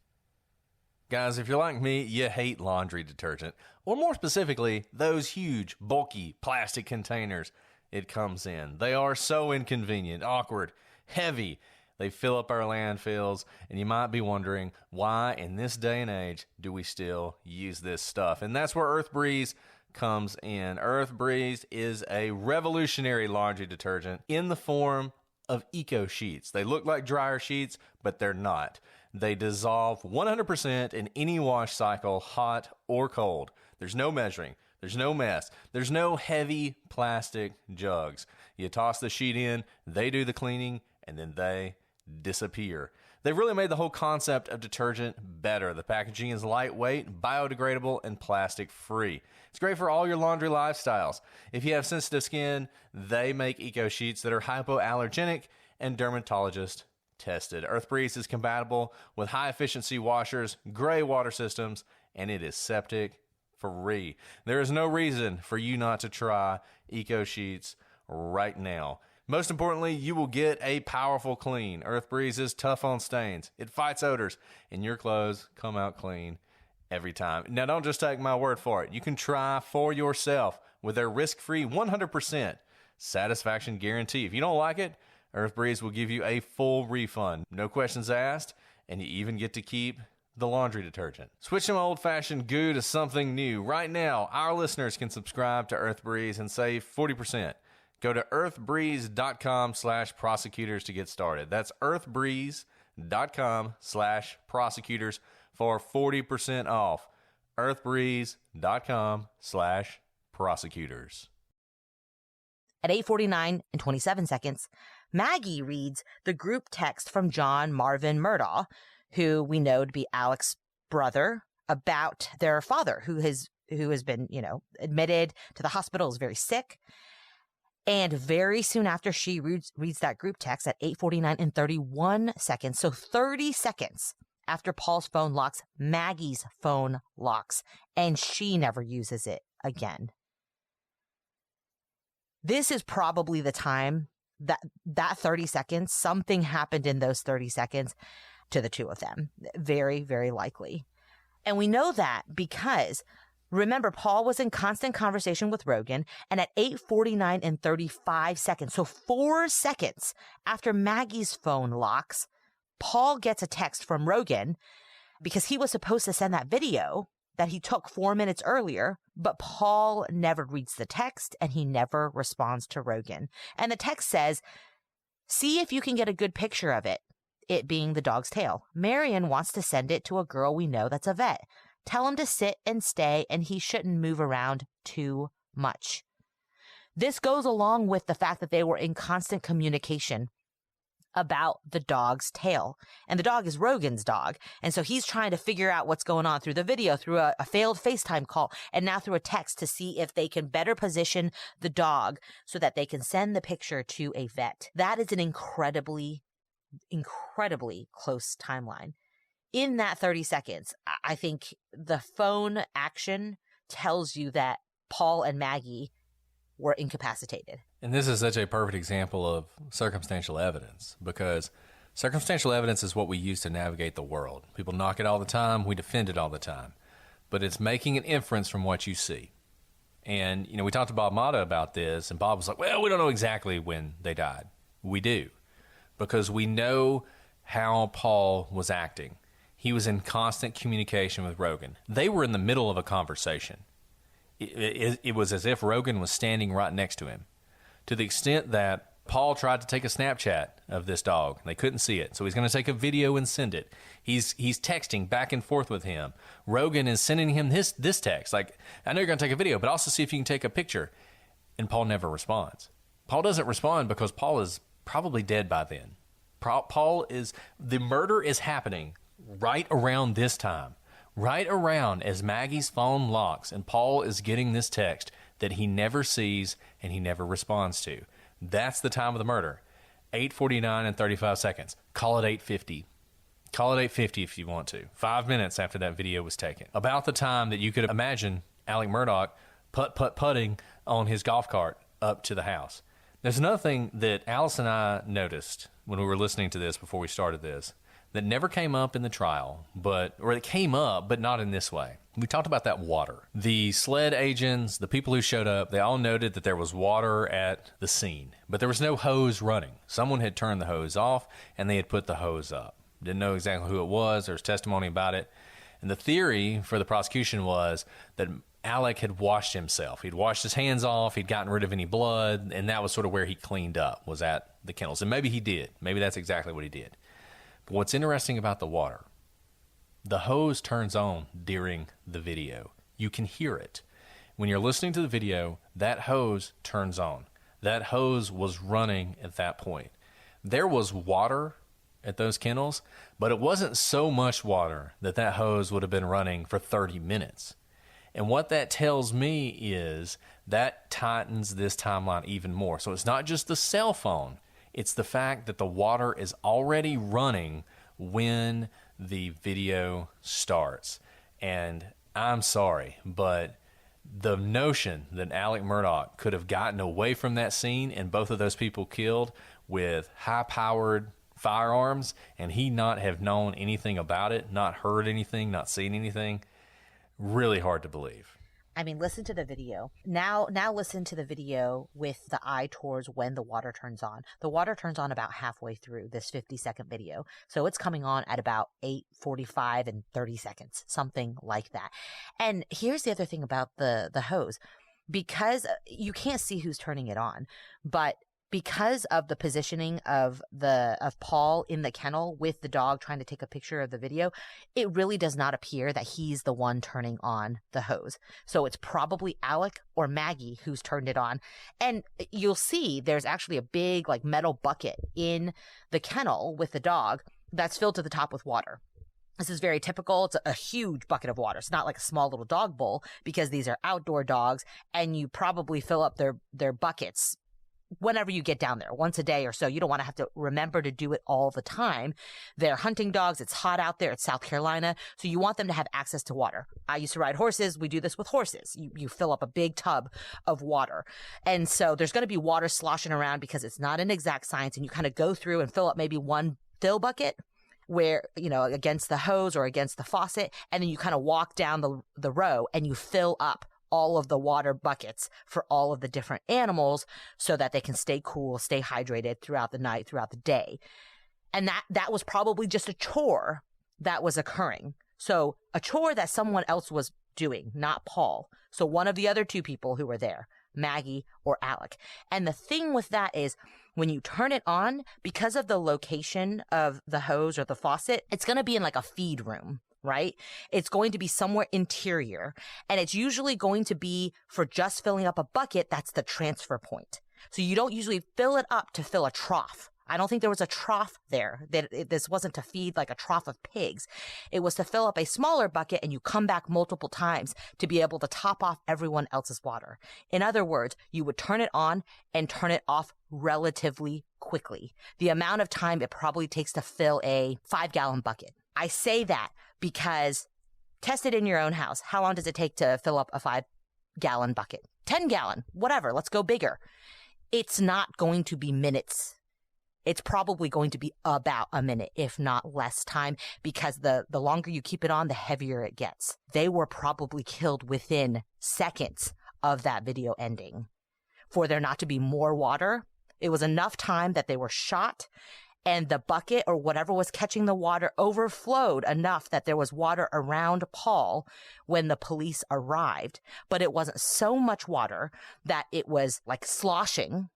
Guys, if you're like me, you hate laundry detergent, or more specifically, those huge, bulky plastic containers it comes in. They are so inconvenient, awkward, heavy. They fill up our landfills, and you might be wondering, why in this day and age do we still use this stuff? And that's where Earth Breeze comes in. Earth Breeze is a revolutionary laundry detergent in the form of eco sheets. They look like dryer sheets, but they're not. They dissolve 100% in any wash cycle, hot or cold. There's no measuring. There's no mess. There's no heavy plastic jugs. You toss the sheet in, they do the cleaning, and then they disappear. They've really made the whole concept of detergent better. The packaging is lightweight, biodegradable, and plastic-free. It's great for all your laundry lifestyles. If you have sensitive skin, they make eco sheets that are hypoallergenic and dermatologist tested. Earth Breeze is compatible with high-efficiency washers, gray water systems, and it is septic free. There is no reason for you not to try eco sheets right now. Most importantly, you will get a powerful clean. Earth Breeze is tough on stains. It fights odors, and your clothes come out clean every time. Now, don't just take my word for it. You can try for yourself with their risk-free 100% satisfaction guarantee. If you don't like it, Earth Breeze will give you a full refund. No questions asked, and you even get to keep the laundry detergent. Switch from old-fashioned goo to something new. Right now, our listeners can subscribe to Earth Breeze and save 40%. Go to earthbreeze.com/prosecutors to get started. That's earthbreeze.com/prosecutors for 40% off. earthbreeze.com/prosecutors. At 8:49 and 27 seconds, Maggie reads the group text from John Marvin Murdaugh, who we know to be Alex's brother, about their father, who has been, admitted to the hospital, is very sick. And very soon after she reads that group text at 8:49 and 31 seconds, so 30 seconds after Paul's phone locks, Maggie's phone locks, and she never uses it again. This is probably the time that 30 seconds, something happened in those 30 seconds to the two of them. Very, very likely. And we know that because, remember, Paul was in constant conversation with Rogan, and at 8:49 and 35 seconds, so 4 seconds after Maggie's phone locks, Paul gets a text from Rogan because he was supposed to send that video that he took 4 minutes earlier, but Paul never reads the text and he never responds to Rogan. And the text says, "See if you can get a good picture of it being the dog's tail. Marion wants to send it to a girl we know that's a vet. Tell him to sit and stay and he shouldn't move around too much." This goes along with the fact that they were in constant communication about the dog's tail. And the dog is Rogan's dog. And so he's trying to figure out what's going on through the video, through a failed FaceTime call, and now through a text to see if they can better position the dog so that they can send the picture to a vet. That is an incredibly close timeline. In that 30 seconds, I think the phone action tells you that Paul and Maggie were incapacitated. And this is such a perfect example of circumstantial evidence, because circumstantial evidence is what we use to navigate the world. People knock it all the time. We defend it all the time. But it's making an inference from what you see. And, we talked to Bob Mata about this, and Bob was like, well, we don't know exactly when they died. We do, because we know how Paul was acting. He was in constant communication with Rogan. They were in the middle of a conversation. It was as if Rogan was standing right next to him, to the extent that Paul tried to take a Snapchat of this dog. They couldn't see it, so he's going to take a video and send it. He's texting back and forth with him. Rogan is sending him this text, like, I know you're going to take a video, but also see if you can take a picture. And Paul never responds. Paul doesn't respond because Paul is probably dead by then. The murder is happening right around this time. Right around as Maggie's phone locks and Paul is getting this text that he never sees and he never responds to. That's the time of the murder. 8:49 and 35 seconds. Call it 8:50. Call it 8:50 if you want to. 5 minutes after that video was taken. About the time that you could imagine Alec Murdaugh putting on his golf cart up to the house. There's another thing that Alice and I noticed when we were listening to this before we started this, that never came up in the trial, or it came up, but not in this way. We talked about that water. The SLED agents, the people who showed up, they all noted that there was water at the scene, but there was no hose running. Someone had turned the hose off, and they had put the hose up. Didn't know exactly who it was. There was testimony about it. And the theory for the prosecution was that Alec had washed himself. He'd washed his hands off. He'd gotten rid of any blood, and that was sort of where he cleaned up, was at the kennels. And maybe he did. Maybe that's exactly what he did. But what's interesting about the water, the hose turns on during the video. You can hear it. When you're listening to the video, that hose turns on. That hose was running at that point. There was water at those kennels, but it wasn't so much water that hose would have been running for 30 minutes. And what that tells me is that tightens this timeline even more. So it's not just the cell phone. It's the fact that the water is already running when the video starts. And I'm sorry, but the notion that Alec Murdaugh could have gotten away from that scene and both of those people killed with high-powered firearms and he not have known anything about it, not heard anything, not seen anything, really hard to believe. I mean, listen to the video. Now listen to the video with the eye towards when the water turns on. The water turns on about halfway through this 50-second video. So it's coming on at about 8:45 and 30 seconds, something like that. And here's the other thing about the hose. Because you can't see who's turning it on, but because of the positioning of Paul in the kennel with the dog trying to take a picture of the video, it really does not appear that he's the one turning on the hose. So it's probably Alec or Maggie who's turned it on. And you'll see there's actually a big like metal bucket in the kennel with the dog that's filled to the top with water. This is very typical. It's a huge bucket of water. It's not like a small little dog bowl because these are outdoor dogs and you probably fill up their buckets whenever you get down there, once a day or so. You don't want to have to remember to do it all the time. They're hunting dogs. It's hot out there. It's South Carolina. So you want them to have access to water. I used to ride horses. We do this with horses. You fill up a big tub of water. And so there's going to be water sloshing around because it's not an exact science. And you kind of go through and fill up maybe one fill bucket where, you know, against the hose or against the faucet. And then you kind of walk down the row and you fill up all of the water buckets for all of the different animals so that they can stay cool, stay hydrated throughout the night, throughout the day. And that was probably just a chore that was occurring. So a chore that someone else was doing, not Paul. So one of the other two people who were there, Maggie or Alec. And the thing with that is when you turn it on, because of the location of the hose or the faucet, it's going to be in like a feed room. Right? It's going to be somewhere interior, and it's usually going to be for just filling up a bucket. That's the transfer point. So you don't usually fill it up to fill a trough. I don't think there was a trough there. This wasn't to feed like a trough of pigs. It was to fill up a smaller bucket, and you come back multiple times to be able to top off everyone else's water. In other words, you would turn it on and turn it off relatively quickly. The amount of time it probably takes to fill a 5-gallon bucket. I say that because test it in your own house. How long does it take to fill up a 5-gallon bucket? 10-gallon, whatever. Let's go bigger. It's not going to be minutes. It's probably going to be about a minute, if not less time, because the longer you keep it on, the heavier it gets. They were probably killed within seconds of that video ending. For there not to be more water, it was enough time that they were shot and the bucket or whatever was catching the water overflowed enough that there was water around Paul when the police arrived. But it wasn't so much water that it was like sloshing.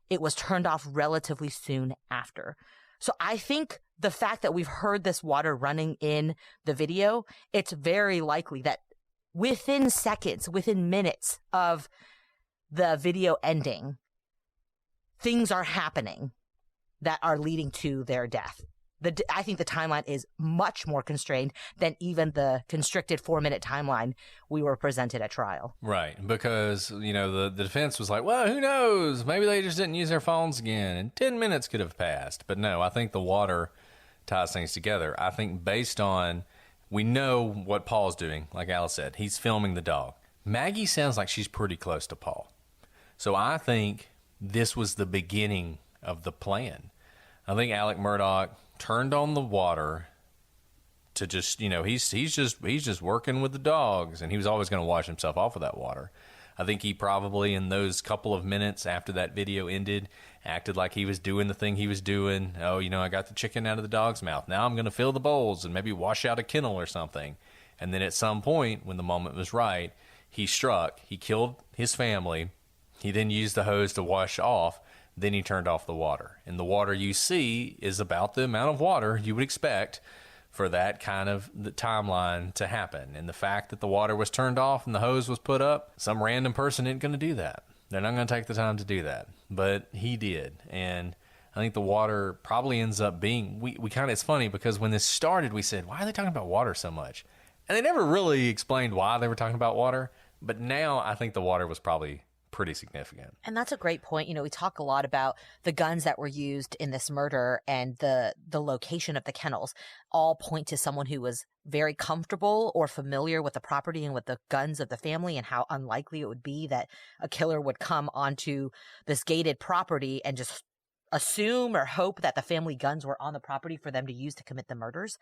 It was turned off relatively soon after. So I think the fact that we've heard this water running in the video, it's very likely that within seconds, within minutes of the video ending, things are happening that are leading to their death. I think the timeline is much more constrained than even the constricted 4-minute timeline we were presented at trial. Right, because, you know, the defense was like, well, who knows? Maybe they just didn't use their phones again, and 10 minutes could have passed. But no, I think the water ties things together. I think based on, we know what Paul's doing, like Alice said. He's filming the dog. Maggie sounds like she's pretty close to Paul. So I think this was the beginning of the plan. I think Alec Murdaugh turned on the water to just, you know, he's just working with the dogs, and he was always going to wash himself off of that water. I think he probably, in those couple of minutes after that video ended, acted like he was doing the thing he was doing. Oh, you know, I got the chicken out of the dog's mouth. Now I'm going to fill the bowls and maybe wash out a kennel or something. And then at some point, when the moment was right, he struck. He killed his family. He then used the hose to wash off. Then he turned off the water. And the water you see is about the amount of water you would expect for that kind of the timeline to happen. And the fact that the water was turned off and the hose was put up, some random person isn't going to do that. They're not going to take the time to do that. But he did. And I think the water probably ends up being, we kind of, it's funny because when this started, we said, why are they talking about water so much? And they never really explained why they were talking about water. But now I think the water was probably pretty significant. And that's a great point. We talk a lot about the guns that were used in this murder and the location of the kennels all point to someone who was very comfortable or familiar with the property and with the guns of the family, and how unlikely it would be that a killer would come onto this gated property and just assume or hope that the family guns were on the property for them to use to commit the murders.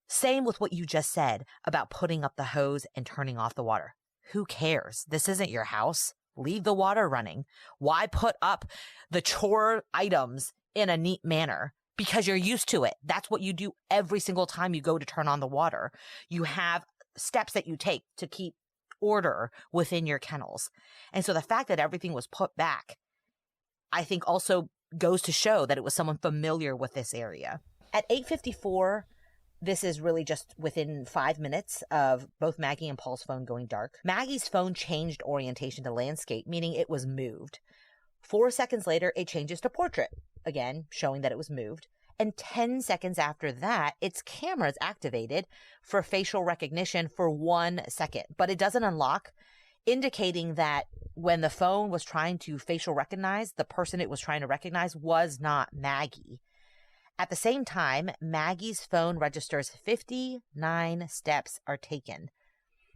Same with what you just said about putting up the hose and turning off the water. Who cares? This isn't your house. Leave the water running. Why put up the chore items in a neat manner? Because you're used to it. That's what you do every single time you go to turn on the water. You have steps that you take to keep order within your kennels. And so the fact that everything was put back, I think also goes to show that it was someone familiar with this area. At 8:54, this is really just within 5 minutes of both Maggie and Paul's phone going dark. Maggie's phone changed orientation to landscape, meaning it was moved. 4 seconds later, it changes to portrait, again, showing that it was moved. And 10 seconds after that, its camera is activated for facial recognition for 1 second, but it doesn't unlock, indicating that when the phone was trying to facial recognize, the person it was trying to recognize was not Maggie. At the same time, Maggie's phone registers 59 steps are taken.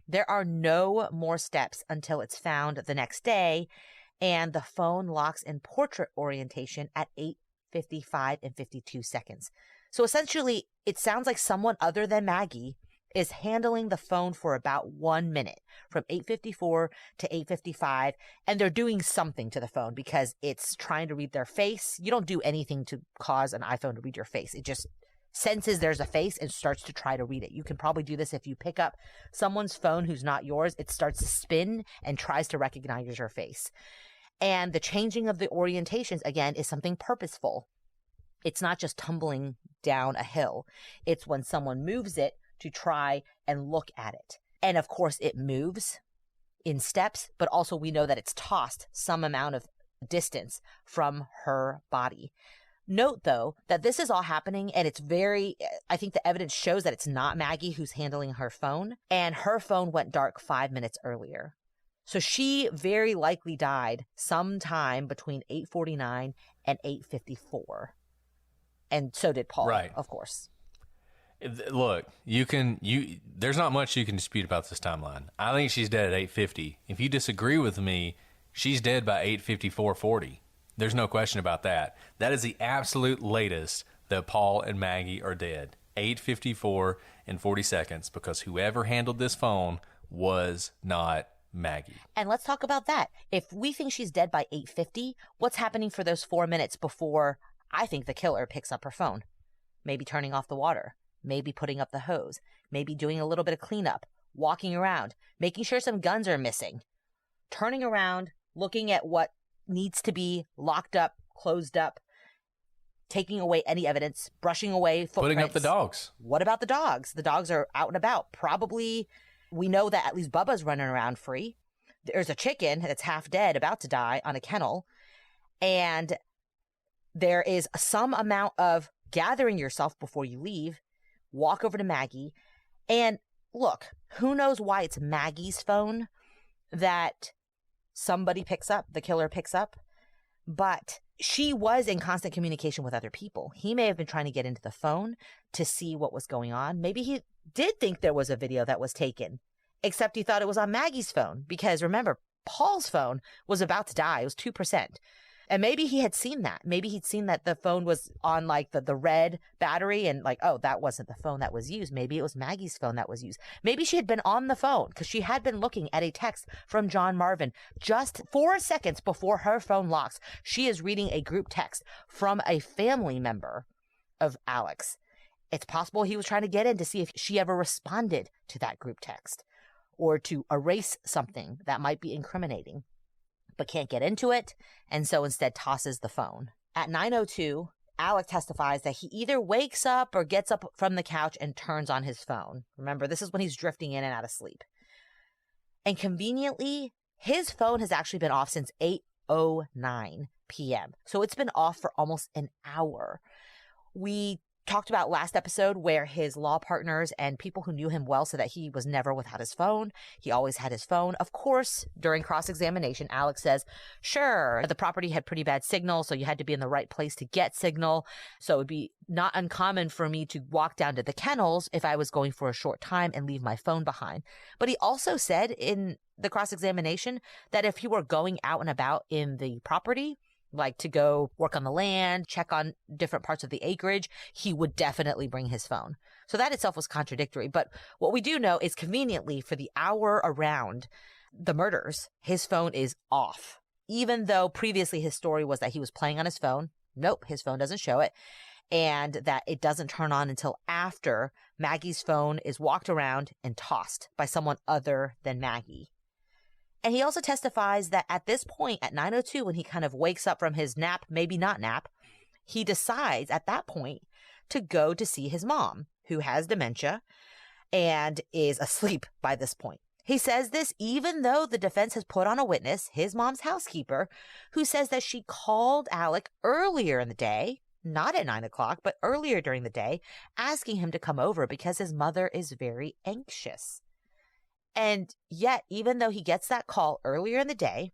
There are no more steps until it's found the next day, and the phone locks in portrait orientation at 8:55 and 52 seconds. So essentially, it sounds like someone other than Maggie is handling the phone for about 1 minute, from 8:54 to 8:55, and they're doing something to the phone because it's trying to read their face. You don't do anything to cause an iPhone to read your face. It just senses there's a face and starts to try to read it. You can probably do this if you pick up someone's phone who's not yours. It starts to spin and tries to recognize your face. And the changing of the orientations, again, is something purposeful. It's not just tumbling down a hill. It's when someone moves it to try and look at it. And of course, it moves in steps, but also we know that it's tossed some amount of distance from her body. Note, though, that this is all happening, and I think the evidence shows that it's not Maggie who's handling her phone, and her phone went dark 5 minutes earlier. So she very likely died sometime between 8:49 and 8:54. And so did Paul, right, of course. Look, there's not much you can dispute about this timeline. I think she's dead at 8:50. If you disagree with me, she's dead by 8:54:40. There's no question about that. That is the absolute latest that Paul and Maggie are dead. 8:54 and 40 seconds, because whoever handled this phone was not Maggie. And let's talk about that. If we think she's dead by 8:50, what's happening for those 4 minutes before I think the killer picks up her phone? Maybe turning off the water. Maybe putting up the hose, maybe doing a little bit of cleanup, walking around, making sure some guns are missing, turning around, looking at what needs to be locked up, closed up, taking away any evidence, brushing away footprints. Putting up the dogs. What about the dogs? The dogs are out and about. Probably, we know that at least Bubba's running around free. There's a chicken that's half dead, about to die on a kennel. And there is some amount of gathering yourself before you leave. Walk over to Maggie, and look, who knows why it's Maggie's phone that somebody picks up, the killer picks up, but she was in constant communication with other people. He may have been trying to get into the phone to see what was going on. Maybe he did think there was a video that was taken, except he thought it was on Maggie's phone, because remember, Paul's phone was about to die. It was 2%. And maybe he had seen that. Maybe he'd seen that the phone was on like the red battery, and like, oh, that wasn't the phone that was used. Maybe it was Maggie's phone that was used. Maybe she had been on the phone because she had been looking at a text from John Marvin just 4 seconds before her phone locks. She is reading a group text from a family member of Alex. It's possible he was trying to get in to see if she ever responded to that group text or to erase something that might be incriminating, but can't get into it, and so instead tosses the phone. At 9:02, Alec testifies that he either wakes up or gets up from the couch and turns on his phone. Remember, this is when he's drifting in and out of sleep. And conveniently, his phone has actually been off since 8:09 p.m. So it's been off for almost an hour. We talked about last episode where his law partners and people who knew him well said that he was never without his phone. He always had his phone. Of course, during cross-examination, Alex says, sure, the property had pretty bad signal, so you had to be in the right place to get signal. So it would be not uncommon for me to walk down to the kennels if I was going for a short time and leave my phone behind. But he also said in the cross-examination that if he were going out and about in the property, like to go work on the land, check on different parts of the acreage, he would definitely bring his phone. So that itself was contradictory. But what we do know is conveniently for the hour around the murders, his phone is off. Even though previously his story was that he was playing on his phone. Nope, his phone doesn't show it. And that it doesn't turn on until after Maggie's phone is walked around and tossed by someone other than Maggie. And he also testifies that at this point, at 9:02, when he kind of wakes up from his nap, maybe not nap, he decides at that point to go to see his mom, who has dementia and is asleep by this point. He says this even though the defense has put on a witness, his mom's housekeeper, who says that she called Alec earlier in the day, not at 9 o'clock, but earlier during the day, asking him to come over because his mother is very anxious. And yet, even though he gets that call earlier in the day,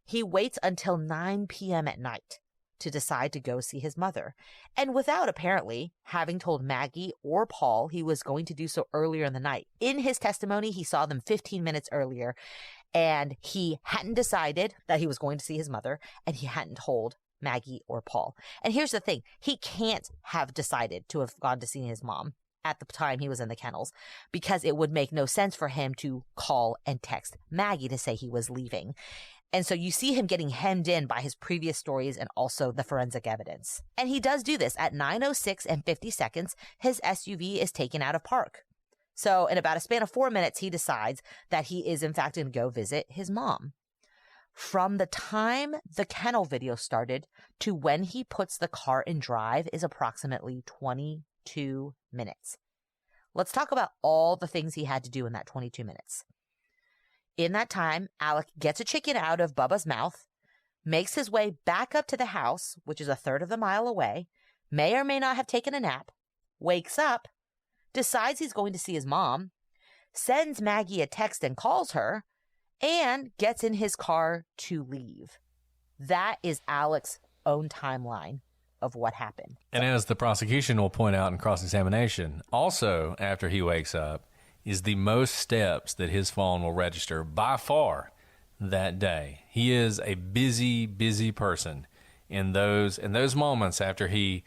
he waits until 9 p.m. at night to decide to go see his mother. And without apparently having told Maggie or Paul he was going to do so earlier in the night. In his testimony, he saw them 15 minutes earlier, and he hadn't decided that he was going to see his mother, and he hadn't told Maggie or Paul. And here's the thing. He can't have decided to have gone to see his mom at the time he was in the kennels, because it would make no sense for him to call and text Maggie to say he was leaving. And so you see him getting hemmed in by his previous stories and also the forensic evidence. And he does do this. At 9:06 and 50 seconds, his SUV is taken out of park. So in about a span of 4 minutes, he decides that he is in fact going to go visit his mom. From the time the kennel video started to when he puts the car in drive is approximately 22 minutes. Let's talk about all the things he had to do in that 22 minutes. In that time, Alec gets a chicken out of Bubba's mouth, makes his way back up to the house, which is a third of the mile away, may or may not have taken a nap, wakes up, decides he's going to see his mom, sends Maggie a text and calls her, and gets in his car to leave. That is Alec's own timeline of what happened. And as the prosecution will point out in cross-examination, also after he wakes up is the most steps that his phone will register by far that day. He is a busy, busy person in those moments after he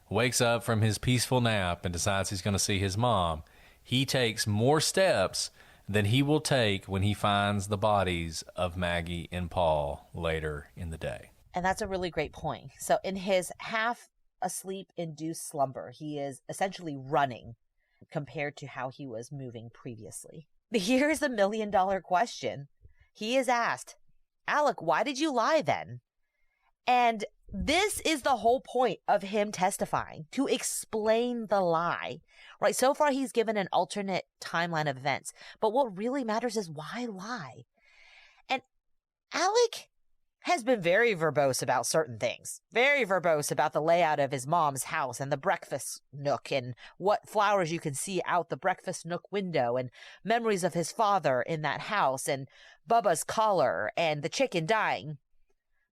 wakes up from his peaceful nap and decides he's going to see his mom. He takes more steps than he will take when he finds the bodies of Maggie and Paul later in the day. And that's a really great point. So in his half asleep induced slumber, he is essentially running compared to how he was moving previously. Here's the $1 million question. He is asked, Alec, why did you lie then? And this is the whole point of him testifying, to explain the lie, right? So far, he's given an alternate timeline of events, but what really matters is why lie? And Alec has been very verbose about certain things, very verbose about the layout of his mom's house and the breakfast nook and what flowers you can see out the breakfast nook window and memories of his father in that house and Bubba's collar and the chicken dying.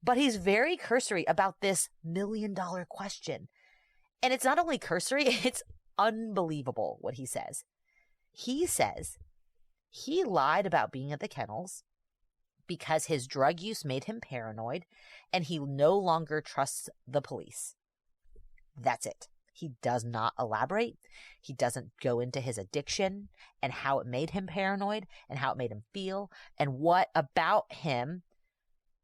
But he's very cursory about this $1 million question. And it's not only cursory, it's unbelievable what he says. He says he lied about being at the kennels because his drug use made him paranoid and he no longer trusts the police. That's it. He does not elaborate. He doesn't go into his addiction and how it made him paranoid and how it made him feel and what about him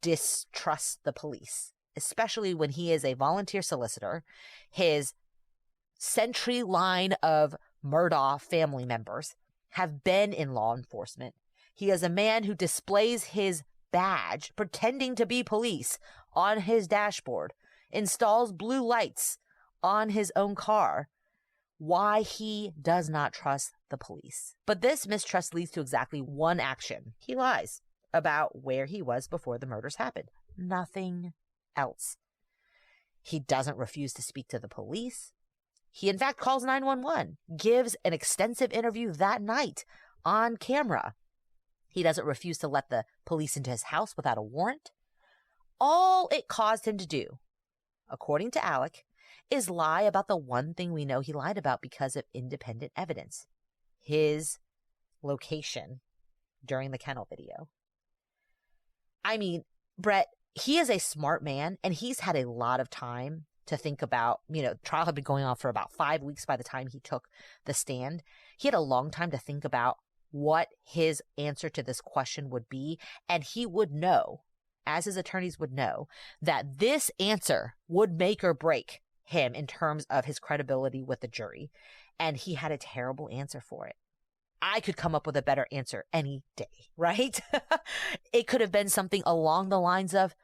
distrusts the police, especially when he is a volunteer solicitor. His century line of Murdaugh family members have been in law enforcement. He is a man who displays his badge, pretending to be police, on his dashboard, installs blue lights on his own car. Why he does not trust the police. But this mistrust leads to exactly one action. He lies about where he was before the murders happened. Nothing else. He doesn't refuse to speak to the police. He, in fact, calls 911, gives an extensive interview that night on camera. He doesn't refuse to let the police into his house without a warrant. All it caused him to do, according to Alec, is lie about the one thing we know he lied about because of independent evidence: his location during the kennel video. I mean, Brett, he is a smart man, and he's had a lot of time to think about, the trial had been going on for about 5 weeks by the time he took the stand. He had a long time to think about what his answer to this question would be, and he would know, as his attorneys would know, that this answer would make or break him in terms of his credibility with the jury, and he had a terrible answer for it. I could come up with a better answer any day, right? It could have been something along the lines of,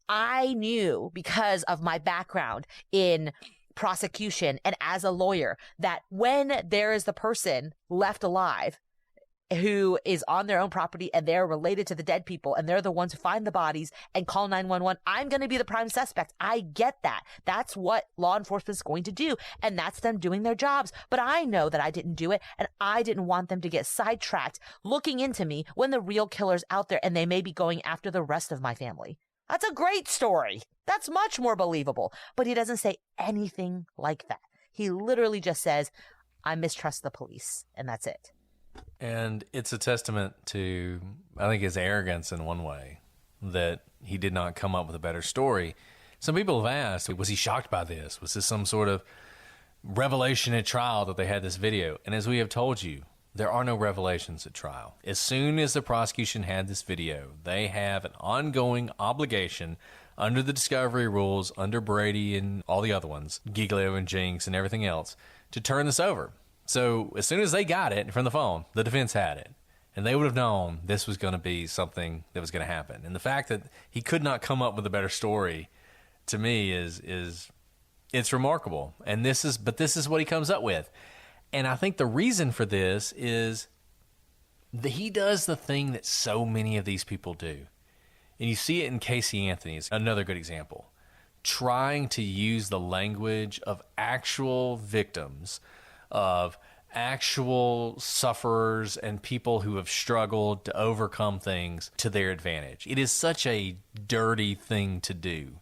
I knew because of my background in prosecution and as a lawyer that when there is the person left alive who is on their own property and they're related to the dead people and they're the ones who find the bodies and call 911, I'm going to be the prime suspect. I get that. That's what law enforcement is going to do, and that's them doing their jobs. But I know that I didn't do it, and I didn't want them to get sidetracked looking into me when the real killer's out there and they may be going after the rest of my family. That's a great story. That's much more believable. But he doesn't say anything like that. He literally just says, I mistrust the police, and that's it. And it's a testament to, I think, his arrogance in one way, that he did not come up with a better story. Some people have asked, was he shocked by this? Was this some sort of revelation at trial that they had this video? And as we have told you, there are no revelations at trial. As soon as the prosecution had this video, they have an ongoing obligation under the discovery rules, under Brady and all the other ones, Giglio and Jinx and everything else, to turn this over. So as soon as they got it from the phone, the defense had it. And they would have known this was going to be something that was going to happen. And the fact that he could not come up with a better story, to me, is it's remarkable. And this is what he comes up with. And I think the reason for this is that he does the thing that so many of these people do. And you see it in Casey Anthony's, another good example. Trying to use the language of actual victims, of actual sufferers and people who have struggled to overcome things to their advantage. It is such a dirty thing to do.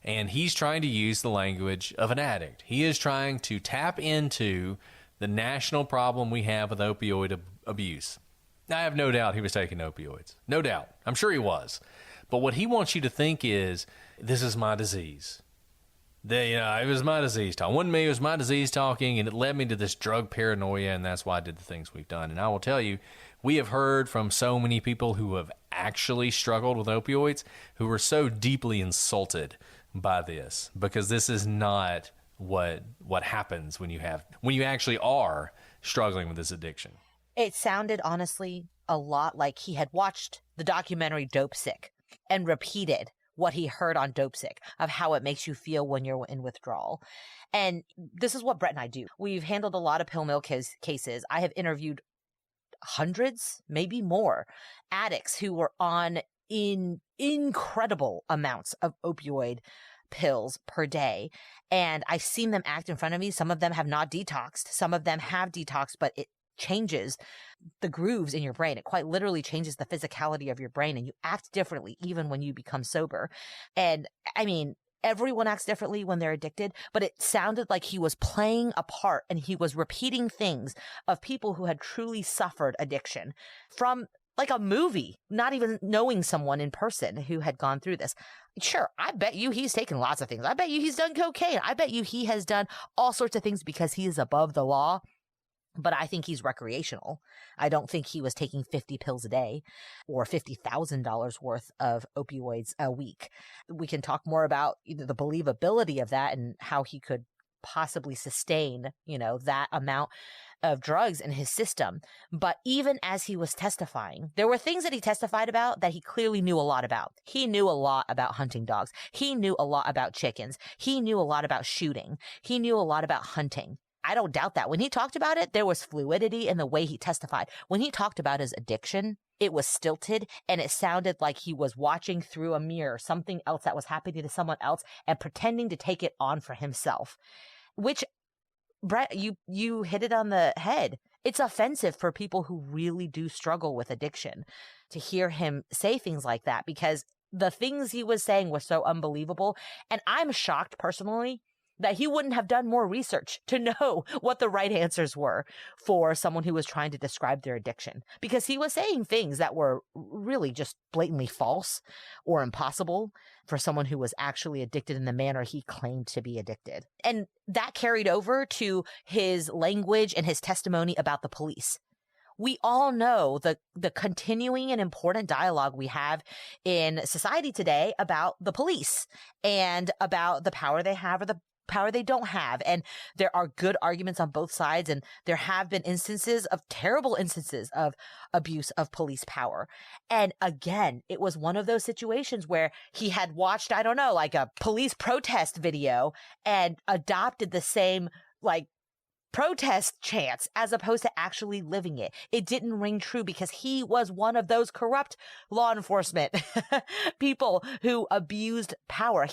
And he's trying to use the language of an addict. He is trying to tap into the national problem we have with opioid abuse. I have no doubt he was taking opioids. No doubt. I'm sure he was. But what he wants you to think is, this is my disease. It was my disease talk. One me, it was my disease talking, and it led me to this drug paranoia, and that's why I did the things we've done. And I will tell you, we have heard from so many people who have actually struggled with opioids, who were so deeply insulted by this, because this is not what happens when you actually are struggling with this addiction. It sounded honestly a lot like he had watched the documentary Dope Sick and repeated what he heard on Dope Sick of how it makes you feel when you're in withdrawal. And this is what Brett and I do. We've handled a lot of pill mill cases. I have interviewed hundreds, maybe more, addicts who were on incredible amounts of opioid pills per day. And I've seen them act in front of me. Some of them have not detoxed. Some of them have detoxed, but it changes the grooves in your brain. It quite literally changes the physicality of your brain, and you act differently even when you become sober. And I mean, everyone acts differently when they're addicted, but it sounded like he was playing a part and he was repeating things of people who had truly suffered addiction from like a movie, not even knowing someone in person who had gone through this. Sure, I bet you he's taken lots of things. I bet you he's done cocaine. I bet you he has done all sorts of things because he is above the law. But I think he's recreational. I don't think he was taking 50 pills a day or $50,000 worth of opioids a week. We can talk more about the believability of that and how he could possibly sustain, that amount of drugs in his system. But even as he was testifying, there were things that he testified about that he clearly knew a lot about. He knew a lot about hunting dogs. He knew a lot about chickens. He knew a lot about shooting. He knew a lot about hunting. I don't doubt that. When he talked about it, there was fluidity in the way he testified. When he talked about his addiction, it was stilted and it sounded like he was watching through a mirror, something else that was happening to someone else and pretending to take it on for himself, which Brett, you hit it on the head. It's offensive for people who really do struggle with addiction to hear him say things like that, because the things he was saying was so unbelievable. And I'm shocked personally that he wouldn't have done more research to know what the right answers were for someone who was trying to describe their addiction, because he was saying things that were really just blatantly false or impossible for someone who was actually addicted in the manner he claimed to be addicted. And that carried over to his language and his testimony about the police. We all know the continuing and important dialogue we have in society today about the police and about the power they have or the power they don't have. And there are good arguments on both sides. And there have been terrible instances of abuse of police power. And again, it was one of those situations where he had watched, I don't know, like a police protest video and adopted the same, like, protest chants as opposed to actually living it. It didn't ring true because he was one of those corrupt law enforcement people who abused power.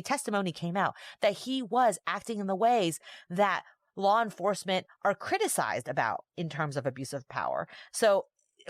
Testimony came out that he was acting in the ways that law enforcement are criticized about in terms of abuse of power. So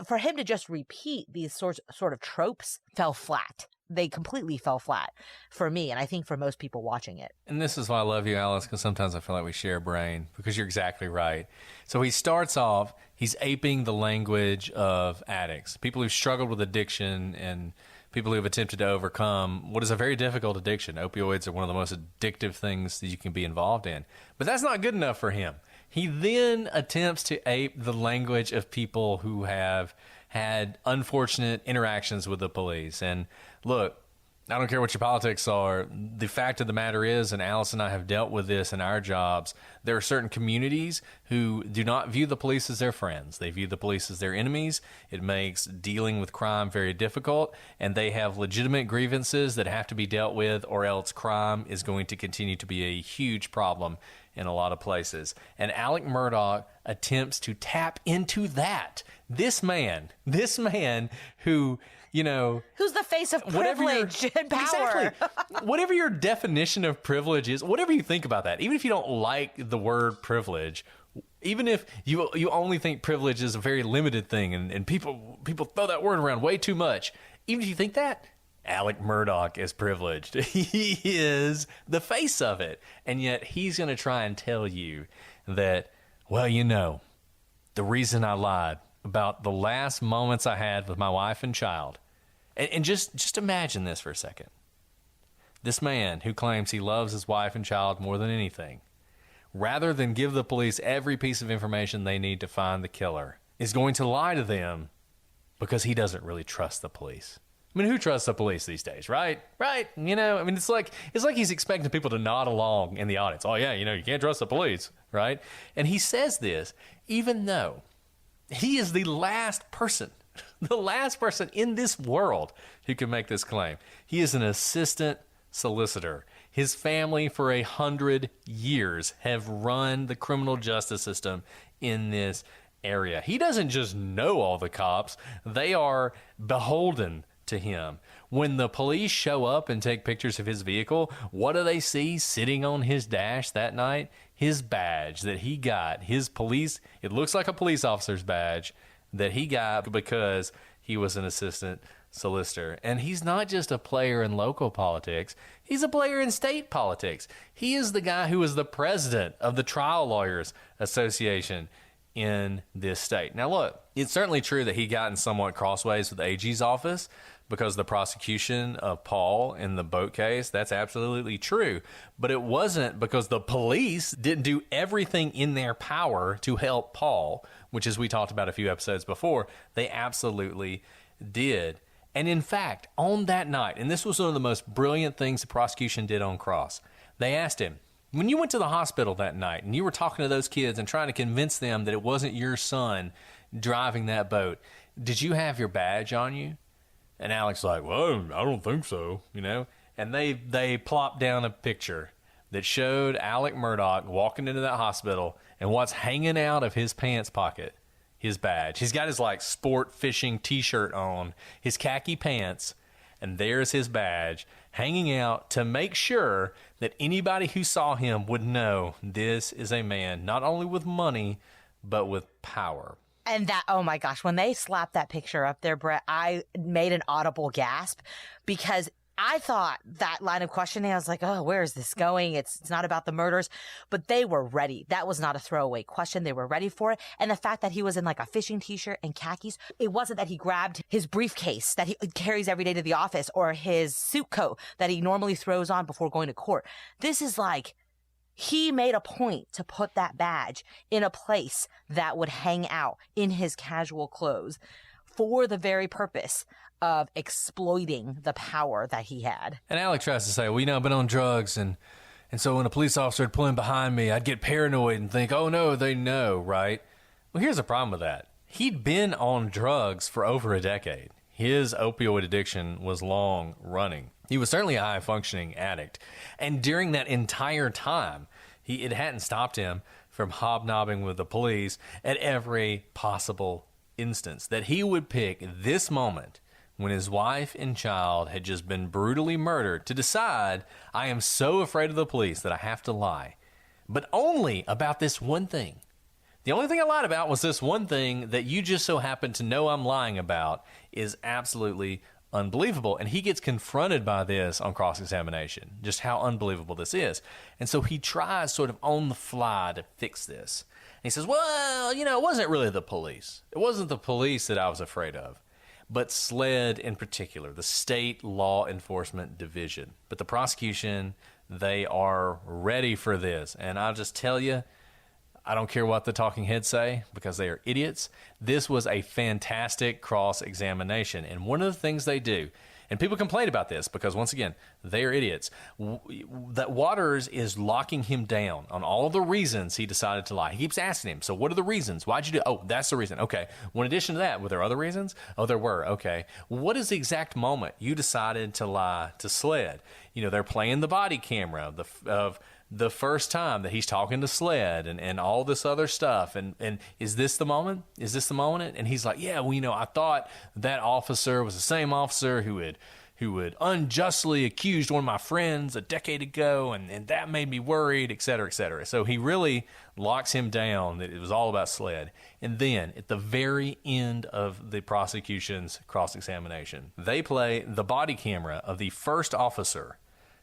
for him to just repeat these sort of tropes fell flat. They completely fell flat for me, and I think for most people watching it. And this is why I love you, Alice, because sometimes I feel like we share a brain, because you're exactly right. So he starts off, he's aping the language of addicts, people who've struggled with addiction and people who have attempted to overcome what is a very difficult addiction. Opioids are one of the most addictive things that you can be involved in. But that's not good enough for him. He then attempts to ape the language of people who have had unfortunate interactions with the police. And look, I don't care what your politics are. The fact of the matter is, and Alice and I have dealt with this in our jobs, there are certain communities who do not view the police as their friends. They view the police as their enemies. It makes dealing with crime very difficult, and they have legitimate grievances that have to be dealt with, or else crime is going to continue to be a huge problem in a lot of places. And Alec Murdaugh attempts to tap into that. This man who, you know, who's the face of privilege and power. Exactly. Whatever your definition of privilege is, whatever you think about that, even if you don't like the word privilege, even if you only think privilege is a very limited thing and people throw that word around way too much, even if you think that, Alec Murdaugh is privileged. He is the face of it. And yet he's going to try and tell you that, well, you know, the reason I lied about the last moments I had with my wife and child. And just imagine this for a second. This man who claims he loves his wife and child more than anything, rather than give the police every piece of information they need to find the killer, is going to lie to them because he doesn't really trust the police. I mean, who trusts the police these days, right? Right. You know, I mean, it's like he's expecting people to nod along in the audience. Oh, yeah, you know, you can't trust the police, right? And he says this even though he is the last person in this world who can make this claim. He is an assistant solicitor. His family for 100 years have run the criminal justice system in this area. He doesn't just know all the cops. They are beholden to him. When the police show up and take pictures of his vehicle, what do they see sitting on his dash that night? His badge that he got, it looks like a police officer's badge that he got because he was an assistant solicitor. And he's not just a player in local politics, he's a player in state politics. He is the guy who is the president of the Trial Lawyers Association in this state. Now look, it's certainly true that he got in somewhat crossways with the AG's office because the prosecution of Paul in the boat case, that's absolutely true. But it wasn't because the police didn't do everything in their power to help Paul, which, as we talked about a few episodes before, they absolutely did. And in fact, on that night, and this was one of the most brilliant things the prosecution did on cross, they asked him, when you went to the hospital that night and you were talking to those kids and trying to convince them that it wasn't your son driving that boat, did you have your badge on you? And Alec's like, well, I don't think so, you know. And they plopped down a picture that showed Alec Murdaugh walking into that hospital, and what's hanging out of his pants pocket, his badge. He's got his like sport fishing T-shirt on, his khaki pants, and there's his badge hanging out to make sure that anybody who saw him would know this is a man not only with money, but with power. And that, oh my gosh, when they slapped that picture up there, Brett, I made an audible gasp because I thought that line of questioning, I was like, oh, where is this going? It's not about the murders, but they were ready. That was not a throwaway question. They were ready for it. And the fact that he was in like a fishing t-shirt and khakis, it wasn't that he grabbed his briefcase that he carries every day to the office or his suit coat that he normally throws on before going to court. This is like, he made a point to put that badge in a place that would hang out in his casual clothes for the very purpose of exploiting the power that he had. And Alec tries to say, well, I've been on drugs, and so when a police officer would pull in behind me, I'd get paranoid and think, oh no, they know, right? Well, here's the problem with that. He'd been on drugs for over a decade. His opioid addiction was long running. He was certainly a high-functioning addict. And during that entire time, it hadn't stopped him from hobnobbing with the police at every possible instance. That he would pick this moment when his wife and child had just been brutally murdered to decide, I am so afraid of the police that I have to lie. But only about this one thing. The only thing I lied about was this one thing that you just so happen to know I'm lying about is absolutely unbelievable. And he gets confronted by this on cross-examination, just how unbelievable this is. And so he tries sort of on the fly to fix this. And he says, well, it wasn't really the police. It wasn't the police that I was afraid of, but SLED in particular, the State Law Enforcement Division. But the prosecution, they are ready for this. And I'll just tell you, I don't care what the talking heads say because they are idiots. This was a fantastic cross-examination. And one of the things they do, and people complain about this because, once again, they are idiots, that Waters is locking him down on all the reasons he decided to lie. He keeps asking him, so what are the reasons? Why'd you do? Oh, that's the reason. Okay. Well, in addition to that, were there other reasons? Oh, there were. Okay. What is the exact moment you decided to lie to SLED? They're playing the body camera of the first time that he's talking to SLED and all this other stuff. And is this the moment? Is this the moment? And he's like, yeah, well, I thought that officer was the same officer who had unjustly accused one of my friends a decade ago, and that made me worried, et cetera, et cetera. So he really locks him down that it was all about SLED. And then at the very end of the prosecution's cross-examination, they play the body camera of the first officer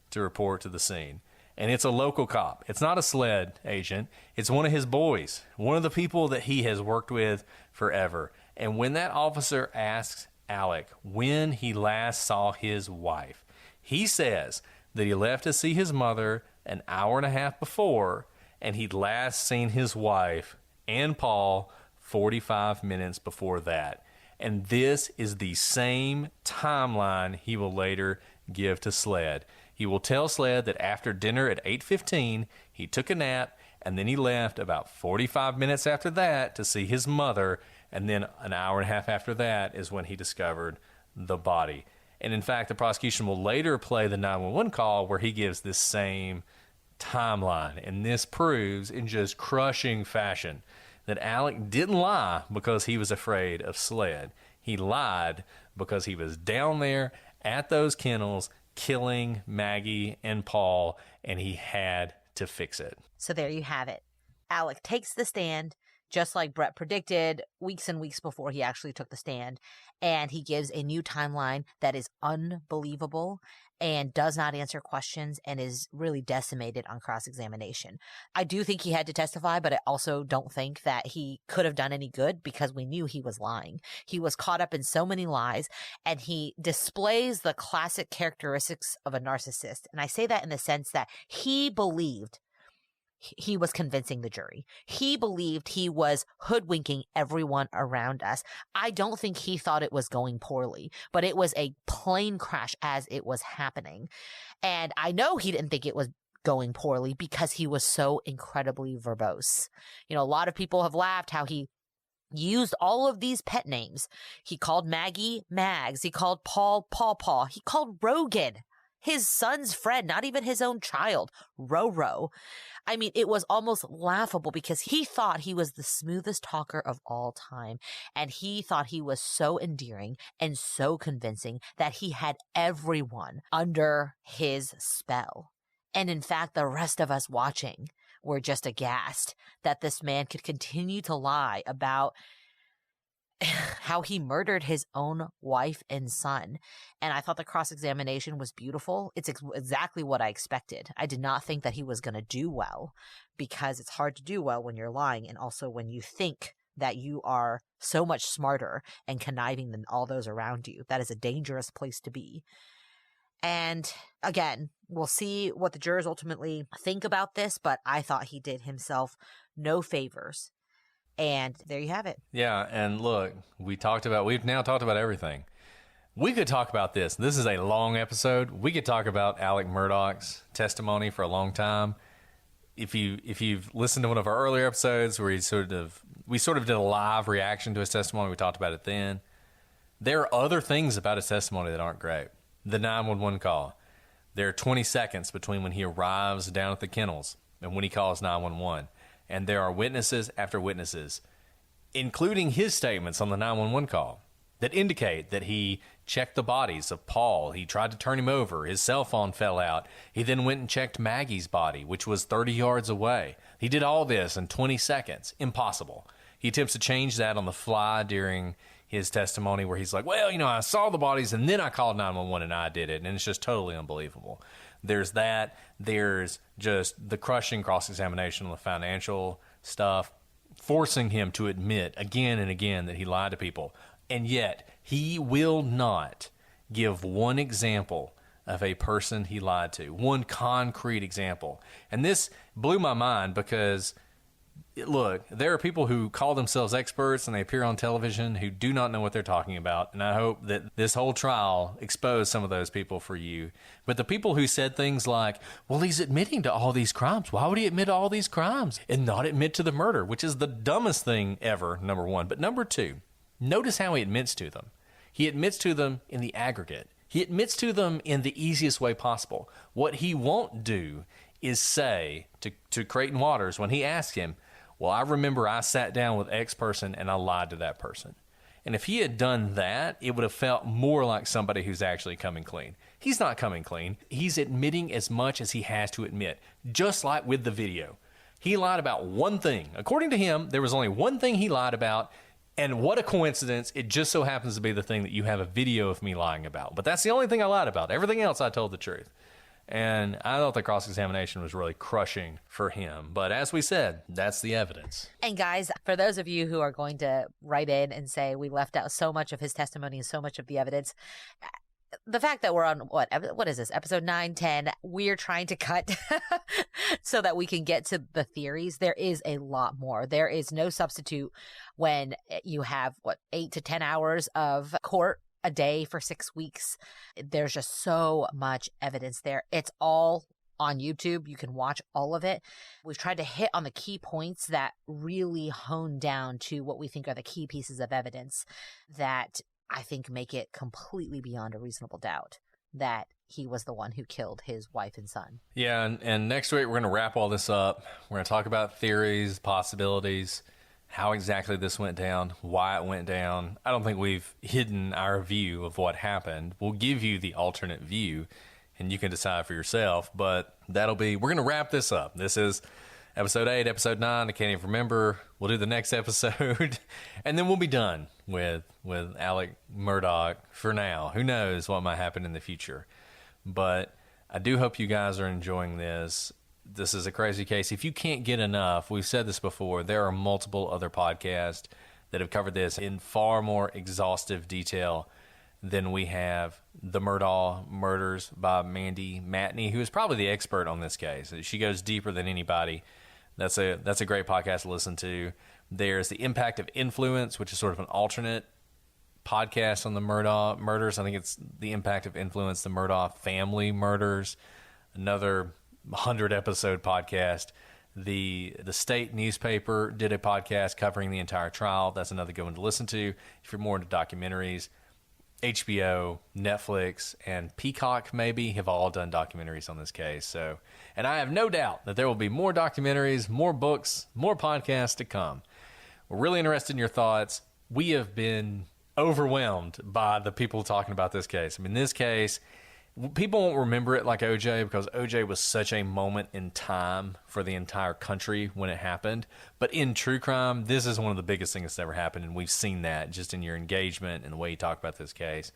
to report to the scene. And it's a local cop. It's not a SLED agent. It's one of his boys, one of the people that he has worked with forever. And when that officer asks Alec when he last saw his wife, he says that he left to see his mother an hour and a half before, and he'd last seen his wife and Paul 45 minutes before that. And this is the same timeline he will later give to SLED. He will tell SLED that after dinner at 8:15, he took a nap, and then he left about 45 minutes after that to see his mother, and then an hour and a half after that is when he discovered the body. And in fact, the prosecution will later play the 911 call where he gives this same timeline, and this proves in just crushing fashion that Alec didn't lie because he was afraid of SLED. He lied because he was down there at those kennels killing Maggie and Paul, and he had to fix it. So there you have it. Alec takes the stand, just like Brett predicted weeks and weeks before he actually took the stand, and he gives a new timeline that is unbelievable and does not answer questions and is really decimated on cross-examination. I do think he had to testify, but I also don't think that he could have done any good because we knew he was lying. He was caught up in so many lies, and he displays the classic characteristics of a narcissist. And I say that in the sense that he believed he was convincing the jury. He believed he was hoodwinking everyone around us. I don't think he thought it was going poorly, but it was a plane crash as it was happening. And I know he didn't think it was going poorly because he was so incredibly verbose. A lot of people have laughed how he used all of these pet names. He called Maggie Mags. He called Paul Paw Paw. He called Rogan his son's friend, not even his own child, Roro. I mean, it was almost laughable because he thought he was the smoothest talker of all time. And he thought he was so endearing and so convincing that he had everyone under his spell. And in fact, the rest of us watching were just aghast that this man could continue to lie about how he murdered his own wife and son. And I thought the cross-examination was beautiful. It's exactly what I expected. I did not think that he was going to do well, because it's hard to do well when you're lying, and also when you think that you are so much smarter and conniving than all those around you. That is a dangerous place to be. And again, we'll see what the jurors ultimately think about this, but I thought he did himself no favors. And there you have it. Yeah, and look, we've now talked about everything. We could talk about this. This is a long episode. We could talk about Alec Murdaugh's testimony for a long time. If you've listened to one of our earlier episodes where we sort of did a live reaction to his testimony, we talked about it then. There are other things about his testimony that aren't great. The 911 call. There are 20 seconds between when he arrives down at the kennels and when he calls 911. And there are witnesses after witnesses, including his statements on the 911 call, that indicate that he checked the bodies of Paul. He tried to turn him over. His cell phone fell out. He then went and checked Maggie's body, which was 30 yards away. He did all this in 20 seconds. Impossible. He attempts to change that on the fly during his testimony, where he's like, well, I saw the bodies and then I called 911 and I did it. And it's just totally unbelievable. There's that. There's just the crushing cross-examination on the financial stuff, forcing him to admit again and again that he lied to people. And yet he will not give one example of a person he lied to, one concrete example. And this blew my mind because, look, there are people who call themselves experts and they appear on television who do not know what they're talking about. And I hope that this whole trial exposed some of those people for you. But the people who said things like, well, he's admitting to all these crimes. Why would he admit to all these crimes and not admit to the murder, which is the dumbest thing ever, number one. But number two, notice how he admits to them. He admits to them in the aggregate. He admits to them in the easiest way possible. What he won't do is say to Creighton Waters when he asks him, well, I remember I sat down with X person and I lied to that person. And if he had done that, it would have felt more like somebody who's actually coming clean. He's not coming clean. He's admitting as much as he has to admit, just like with the video. He lied about one thing. According to him, there was only one thing he lied about, and what a coincidence. It just so happens to be the thing that you have a video of me lying about. But that's the only thing I lied about. Everything else I told the truth. And I thought the cross-examination was really crushing for him. But as we said, that's the evidence. And guys, for those of you who are going to write in and say we left out so much of his testimony and so much of the evidence, the fact that we're on, what is this, episode 9, 10, we're trying to cut so that we can get to the theories. There is a lot more. There is no substitute when you have, 8 to 10 hours of court a day for 6 weeks. There's just so much evidence there. It's all on YouTube. You can watch all of it. We've tried to hit on the key points that really hone down to what we think are the key pieces of evidence that I think make it completely beyond a reasonable doubt that he was the one who killed his wife and son. Yeah, and next week we're going to wrap all this up. We're going to talk about theories, possibilities, how exactly this went down, why it went down. I don't think we've hidden our view of what happened. We'll give you the alternate view, and you can decide for yourself. But we're going to wrap this up. This is episode 8, episode 9. I can't even remember. We'll do the next episode, and then we'll be done with Alec Murdaugh for now. Who knows what might happen in the future. But I do hope you guys are enjoying this. This is a crazy case. If you can't get enough, we've said this before, there are multiple other podcasts that have covered this in far more exhaustive detail than we have. The Murdaugh Murders by Mandy Matney, who is probably the expert on this case. She goes deeper than anybody. That's a great podcast to listen to. There's The Impact of Influence, which is sort of an alternate podcast on the Murdaugh Murders. I think it's The Impact of Influence, the Murdaugh Family Murders. Another 100-episode podcast. The state newspaper did a podcast covering the entire trial. That's another good one to listen to if you're more into documentaries. HBO, Netflix, and Peacock maybe have all done documentaries on this case. So, and I have no doubt that there will be more documentaries, more books, more podcasts to come. We're really interested in your thoughts. We have been overwhelmed by the people talking about this case. I mean, this case, people won't remember it like OJ because OJ was such a moment in time for the entire country when it happened. But in true crime, this is one of the biggest things that's ever happened, and we've seen that just in your engagement and the way you talk about this case.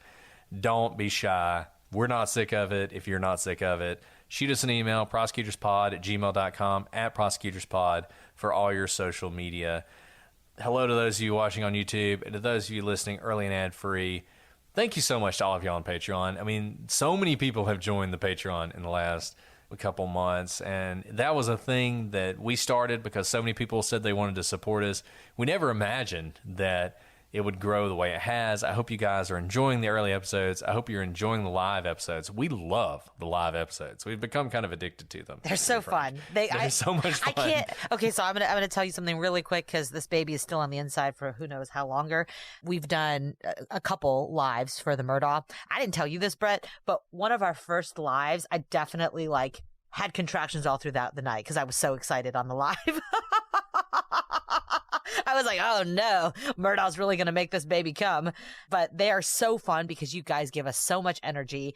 Don't be shy. We're not sick of it. If you're not sick of it, shoot us an email, prosecutorspod@gmail.com, @prosecutorspod for all your social media. Hello to those of you watching on YouTube, and to those of you listening early and ad-free. Thank you so much to all of you on Patreon. I mean, so many people have joined the Patreon in the last couple months, and that was a thing that we started because so many people said they wanted to support us. We never imagined that it would grow the way it has. I hope you guys are enjoying the early episodes. I hope you're enjoying the live episodes. We love the live episodes. We've become kind of addicted to them. They're so fun. They're so much fun. I can't. Okay, so I'm gonna tell you something really quick because this baby is still on the inside for who knows how longer. We've done a couple lives for the Murdaugh. I didn't tell you this, Brett, but one of our first lives, I definitely had contractions all throughout the night because I was so excited on the live. I was like, oh no, Murdaugh's really going to make this baby come. But they are so fun because you guys give us so much energy.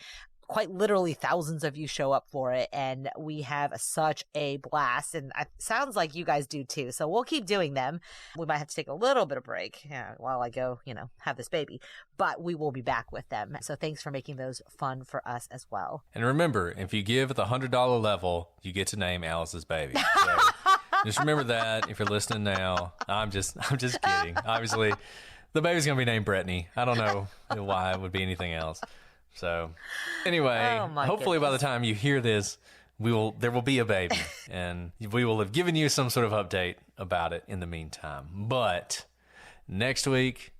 Quite literally thousands of you show up for it, and we have such a blast, and it sounds like you guys do too. So we'll keep doing them. We might have to take a little bit of break while I go, have this baby, but we will be back with them. So thanks for making those fun for us as well. And remember, if you give at the $100 level, you get to name Alice's baby. So just remember that if you're listening now. I'm just kidding. Obviously, the baby's going to be named Brittany. I don't know why it would be anything else. So anyway, hopefully by the time you hear this, there will be a baby, and we will have given you some sort of update about it in the meantime. But next week,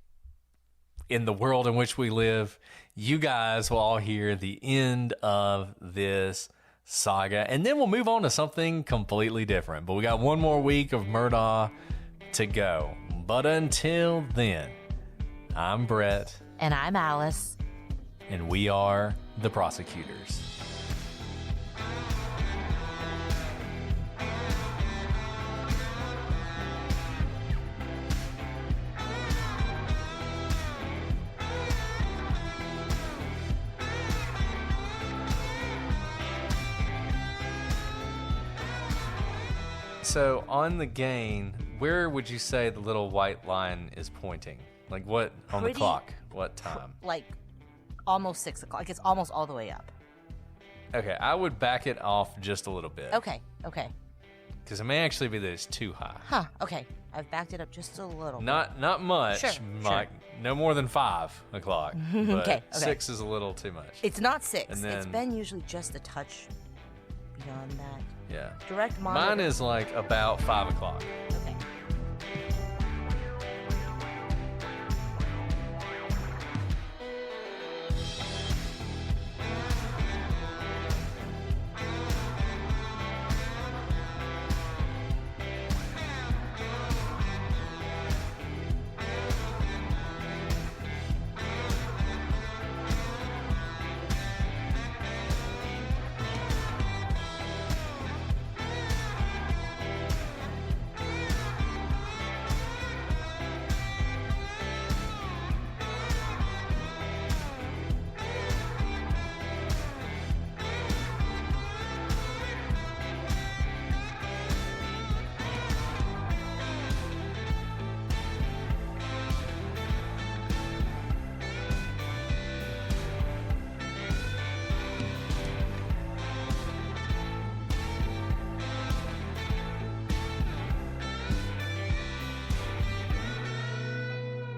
in the world in which we live, you guys will all hear the end of this saga, and then we'll move on to something completely different. But we got one more week of Murdaugh to go. But until then, I'm Brett. And I'm Alice. And we are the prosecutors. So on the gain, where would you say the little white line is pointing? Like what on the clock? What time? Almost 6 o'clock. It's almost all the way up. Okay, I would back it off just a little bit. Okay. Because it may actually be that it's too high. Huh, okay. I've backed it up just a little bit. Not much. Sure. No more than 5 o'clock. But Okay. 6 is a little too much. It's not 6. And then- It's been usually just a touch beyond that. Yeah. Direct monitor. Mine is about 5 o'clock. Okay.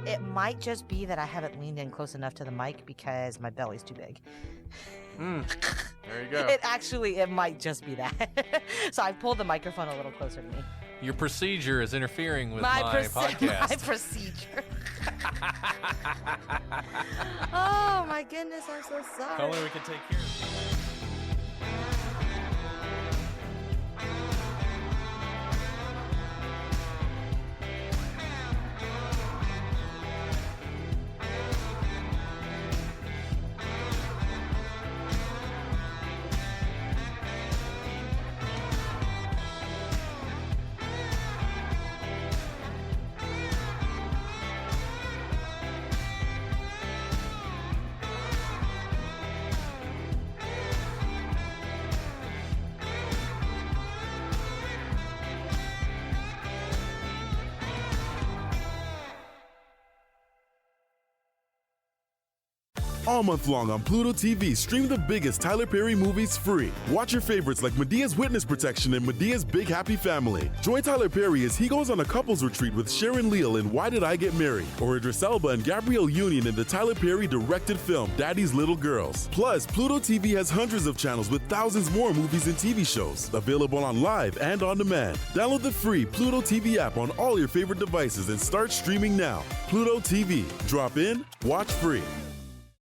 It might just be that I haven't leaned in close enough to the mic because my belly's too big. There you go. It might just be that. So I pulled the microphone a little closer to me. Your procedure is interfering with my podcast. My procedure. Oh my goodness, I'm so sorry. If only we could take care of it. All month long on Pluto TV, stream the biggest Tyler Perry movies free. Watch your favorites like Medea's Witness Protection and Medea's Big Happy Family. Join Tyler Perry as he goes on a couples retreat with Sharon Leal in Why Did I Get Married? Or Idris Elba and Gabrielle Union in the Tyler Perry directed film Daddy's Little Girls. Plus, Pluto TV has hundreds of channels with thousands more movies and TV shows. Available on live and on demand. Download the free Pluto TV app on all your favorite devices and start streaming now. Pluto TV. Drop in, watch free.